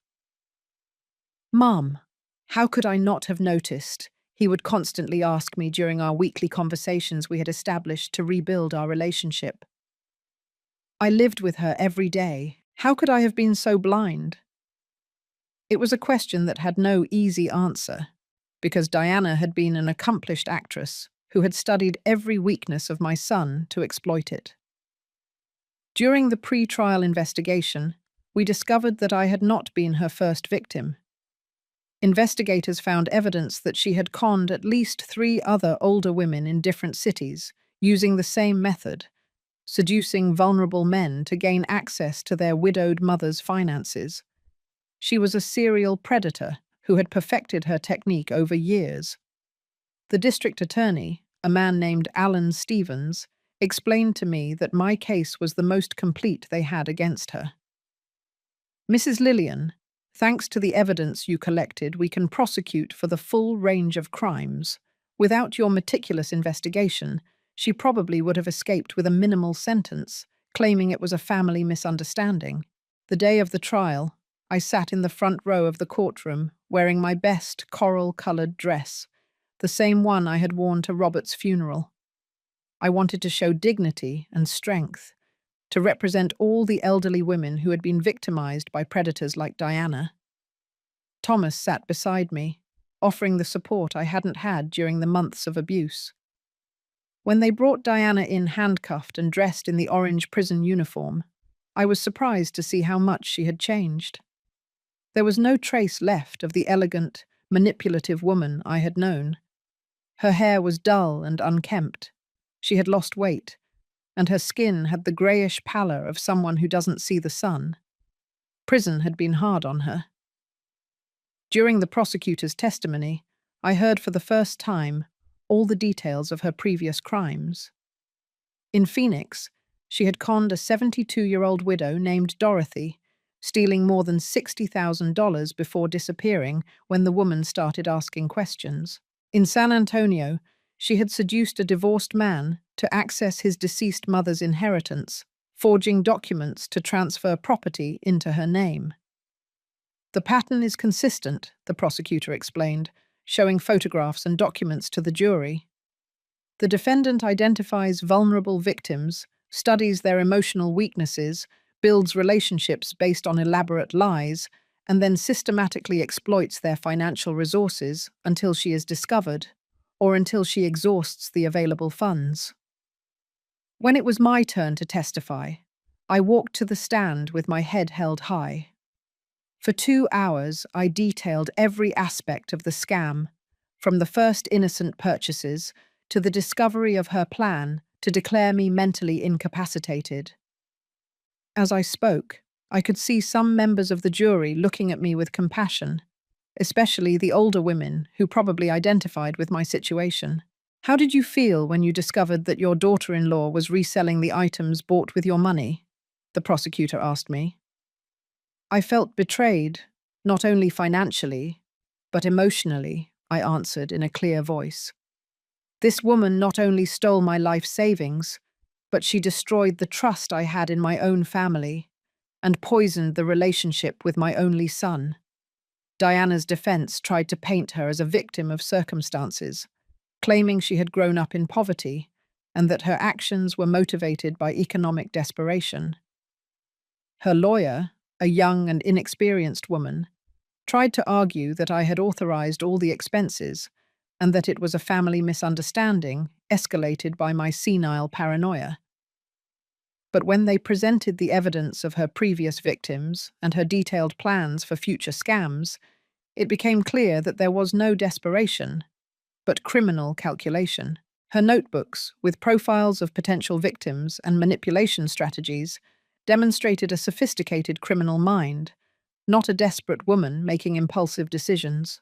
"Mum, how could I not have noticed?" he would constantly ask me during our weekly conversations we had established to rebuild our relationship. "I lived with her every day. How could I have been so blind?" It was a question that had no easy answer, because Diana had been an accomplished actress who had studied every weakness of my son to exploit it. During the pre-trial investigation, we discovered that I had not been her first victim. Investigators found evidence that she had conned at least 3 other older women in different cities using the same method, seducing vulnerable men to gain access to their widowed mother's finances. She was a serial predator who had perfected her technique over years. The district attorney, a man named Alan Stevens, explained to me that my case was the most complete they had against her. Mrs. Lillian, thanks to the evidence you collected, we can prosecute for the full range of crimes. Without your meticulous investigation, she probably would have escaped with a minimal sentence, claiming it was a family misunderstanding. The day of the trial, I sat in the front row of the courtroom, wearing my best coral-colored dress, the same one I had worn to Robert's funeral. I wanted to show dignity and strength, to represent all the elderly women who had been victimized by predators like Diana. Thomas sat beside me, offering the support I hadn't had during the months of abuse. When they brought Diana in handcuffed and dressed in the orange prison uniform, I was surprised to see how much she had changed. There was no trace left of the elegant, manipulative woman I had known. Her hair was dull and unkempt. She had lost weight, and her skin had the greyish pallor of someone who doesn't see the sun. Prison had been hard on her. During the prosecutor's testimony, I heard for the first time all the details of her previous crimes. In Phoenix, she had conned a 72-year-old widow named Dorothy, stealing more than $60,000 before disappearing when the woman started asking questions. In San Antonio, she had seduced a divorced man to access his deceased mother's inheritance, forging documents to transfer property into her name. The pattern is consistent, the prosecutor explained, showing photographs and documents to the jury. The defendant identifies vulnerable victims, studies their emotional weaknesses, builds relationships based on elaborate lies, and then systematically exploits their financial resources until she is discovered, or until she exhausts the available funds. When it was my turn to testify, I walked to the stand with my head held high. For 2 hours, I detailed every aspect of the scam, from the first innocent purchases to the discovery of her plan to declare me mentally incapacitated. As I spoke, I could see some members of the jury looking at me with compassion, especially the older women who probably identified with my situation. How did you feel when you discovered that your daughter-in-law was reselling the items bought with your money? The prosecutor asked me. I felt betrayed, not only financially, but emotionally, I answered in a clear voice. This woman not only stole my life savings, but she destroyed the trust I had in my own family and poisoned the relationship with my only son. Diana's defense tried to paint her as a victim of circumstances, claiming she had grown up in poverty and that her actions were motivated by economic desperation. Her lawyer, a young and inexperienced woman, tried to argue that I had authorized all the expenses and that it was a family misunderstanding escalated by my senile paranoia. But when they presented the evidence of her previous victims and her detailed plans for future scams, it became clear that there was no desperation, but criminal calculation. Her notebooks, with profiles of potential victims and manipulation strategies, demonstrated a sophisticated criminal mind, not a desperate woman making impulsive decisions.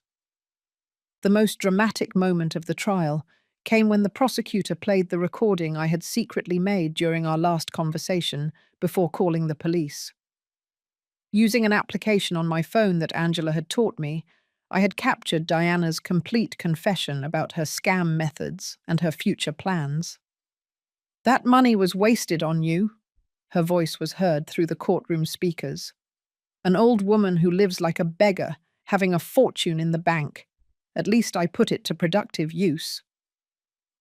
The most dramatic moment of the trial came when the prosecutor played the recording I had secretly made during our last conversation before calling the police. Using an application on my phone that Angela had taught me, I had captured Diana's complete confession about her scam methods and her future plans. That money was wasted on you, her voice was heard through the courtroom speakers. An old woman who lives like a beggar, having a fortune in the bank. At least I put it to productive use.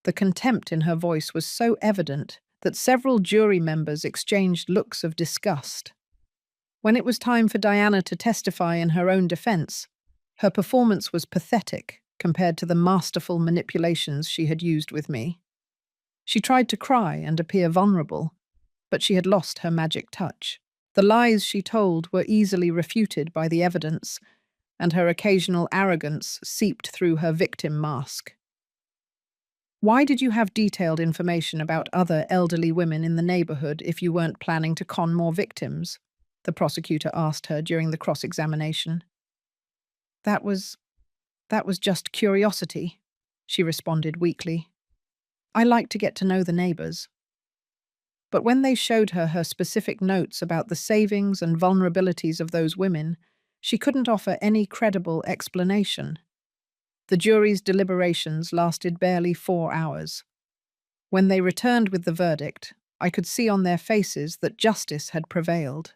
The contempt in her voice was so evident that several jury members exchanged looks of disgust. When it was time for Diana to testify in her own defense, her performance was pathetic compared to the masterful manipulations she had used with me. She tried to cry and appear vulnerable, but she had lost her magic touch. The lies she told were easily refuted by the evidence, and her occasional arrogance seeped through her victim mask. Why did you have detailed information about other elderly women in the neighborhood if you weren't planning to con more victims? The prosecutor asked her during the cross-examination. That was just curiosity, she responded weakly. I like to get to know the neighbors. But when they showed her specific notes about the savings and vulnerabilities of those women, she couldn't offer any credible explanation. The jury's deliberations lasted barely 4 hours. When they returned with the verdict, I could see on their faces that justice had prevailed.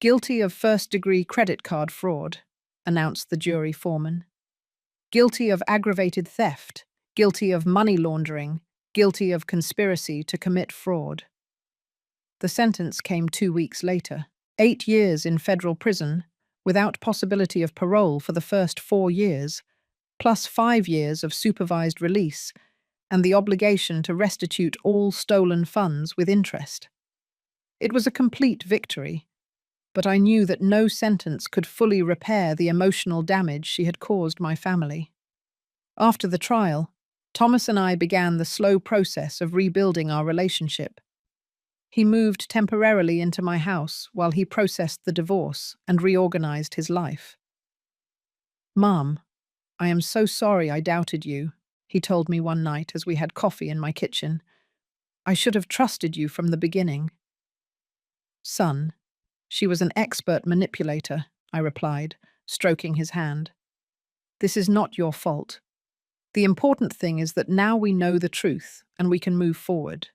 Guilty of first-degree credit card fraud, announced the jury foreman. Guilty of aggravated theft, guilty of money laundering, guilty of conspiracy to commit fraud. The sentence came 2 weeks later. 8 years in federal prison, without possibility of parole for the first 4 years, plus 5 years of supervised release, and the obligation to restitute all stolen funds with interest. It was a complete victory, but I knew that no sentence could fully repair the emotional damage she had caused my family. After the trial, Thomas and I began the slow process of rebuilding our relationship. He moved temporarily into my house while he processed the divorce and reorganized his life. "Mom, I am so sorry I doubted you," he told me one night as we had coffee in my kitchen. "I should have trusted you from the beginning." "Son, she was an expert manipulator," I replied, stroking his hand. "This is not your fault. The important thing is that now we know the truth and we can move forward."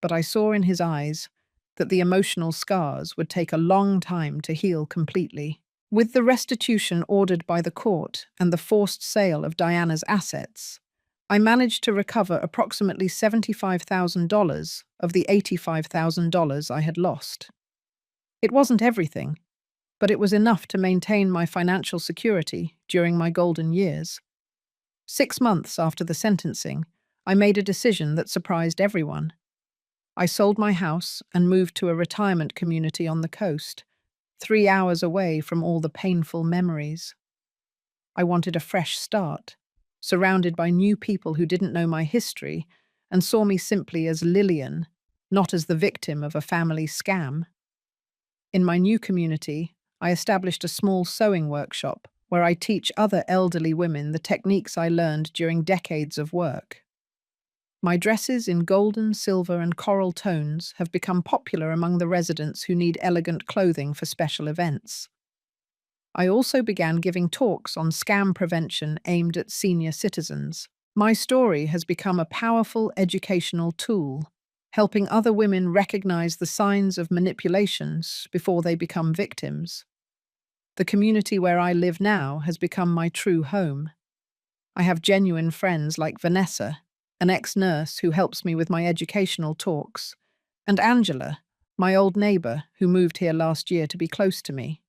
But I saw in his eyes that the emotional scars would take a long time to heal completely. With the restitution ordered by the court and the forced sale of Diana's assets, I managed to recover approximately $75,000 of the $85,000 I had lost. It wasn't everything, but it was enough to maintain my financial security during my golden years. 6 months after the sentencing, I made a decision that surprised everyone. I sold my house and moved to a retirement community on the coast, 3 hours away from all the painful memories. I wanted a fresh start, surrounded by new people who didn't know my history and saw me simply as Lillian, not as the victim of a family scam. In my new community, I established a small sewing workshop where I teach other elderly women the techniques I learned during decades of work. My dresses in golden, silver, and coral tones have become popular among the residents who need elegant clothing for special events. I also began giving talks on scam prevention aimed at senior citizens. My story has become a powerful educational tool, helping other women recognize the signs of manipulations before they become victims. The community where I live now has become my true home. I have genuine friends like Vanessa, an ex-nurse who helps me with my educational talks, and Angela, my old neighbor who moved here last year to be close to me.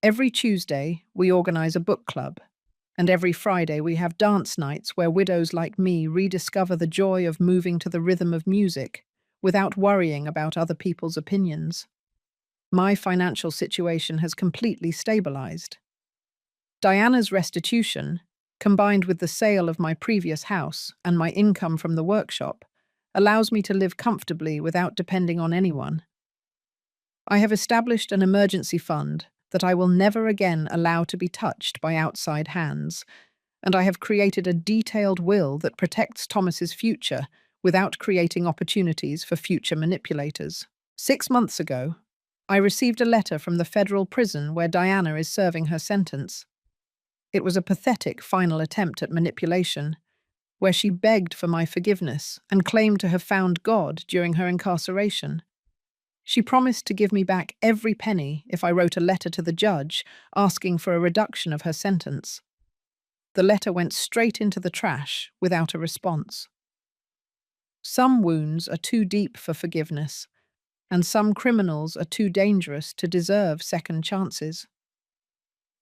Every Tuesday, we organize a book club, and every Friday we have dance nights where widows like me rediscover the joy of moving to the rhythm of music without worrying about other people's opinions. My financial situation has completely stabilized. Diana's restitution, combined with the sale of my previous house and my income from the workshop, allows me to live comfortably without depending on anyone. I have established an emergency fund that I will never again allow to be touched by outside hands, and I have created a detailed will that protects Thomas's future without creating opportunities for future manipulators. 6 months ago, I received a letter from the federal prison where Diana is serving her sentence. It was a pathetic final attempt at manipulation, where she begged for my forgiveness and claimed to have found God during her incarceration. She promised to give me back every penny if I wrote a letter to the judge asking for a reduction of her sentence. The letter went straight into the trash without a response. Some wounds are too deep for forgiveness, and some criminals are too dangerous to deserve second chances.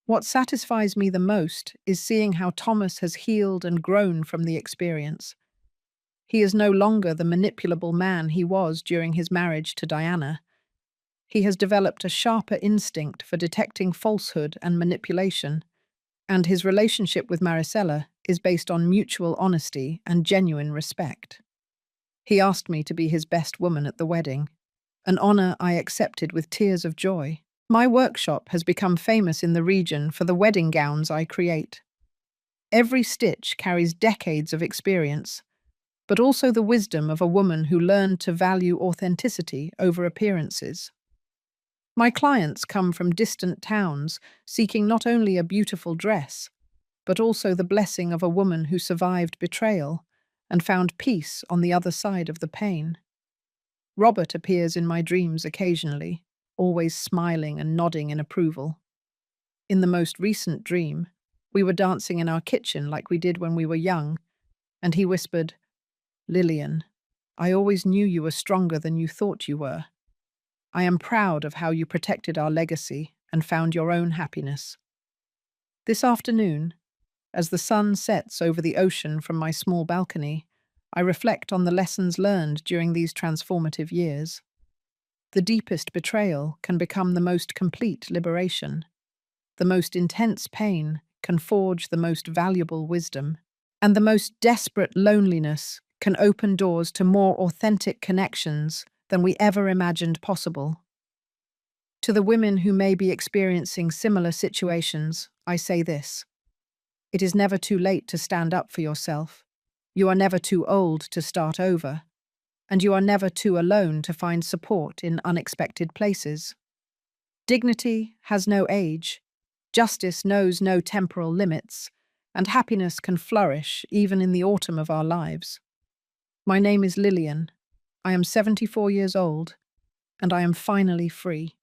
What satisfies me the most is seeing how Thomas has healed and grown from the experience. He is no longer the manipulable man he was during his marriage to Diana. He has developed a sharper instinct for detecting falsehood and manipulation, and his relationship with Maricela is based on mutual honesty and genuine respect. He asked me to be his best woman at the wedding, an honor I accepted with tears of joy. My workshop has become famous in the region for the wedding gowns I create. Every stitch carries decades of experience, but also the wisdom of a woman who learned to value authenticity over appearances. My clients come from distant towns seeking not only a beautiful dress, but also the blessing of a woman who survived betrayal and found peace on the other side of the pain. Robert appears in my dreams occasionally, always smiling and nodding in approval. In the most recent dream, we were dancing in our kitchen like we did when we were young, and he whispered, "Lillian, I always knew you were stronger than you thought you were. I am proud of how you protected our legacy and found your own happiness." This afternoon, as the sun sets over the ocean from my small balcony, I reflect on the lessons learned during these transformative years. The deepest betrayal can become the most complete liberation. The most intense pain can forge the most valuable wisdom. And the most desperate loneliness can open doors to more authentic connections than we ever imagined possible. To the women who may be experiencing similar situations, I say this: it is never too late to stand up for yourself. You are never too old to start over. And you are never too alone to find support in unexpected places. Dignity has no age, justice knows no temporal limits, and happiness can flourish even in the autumn of our lives. My name is Lillian. I am 74 years old, and I am finally free.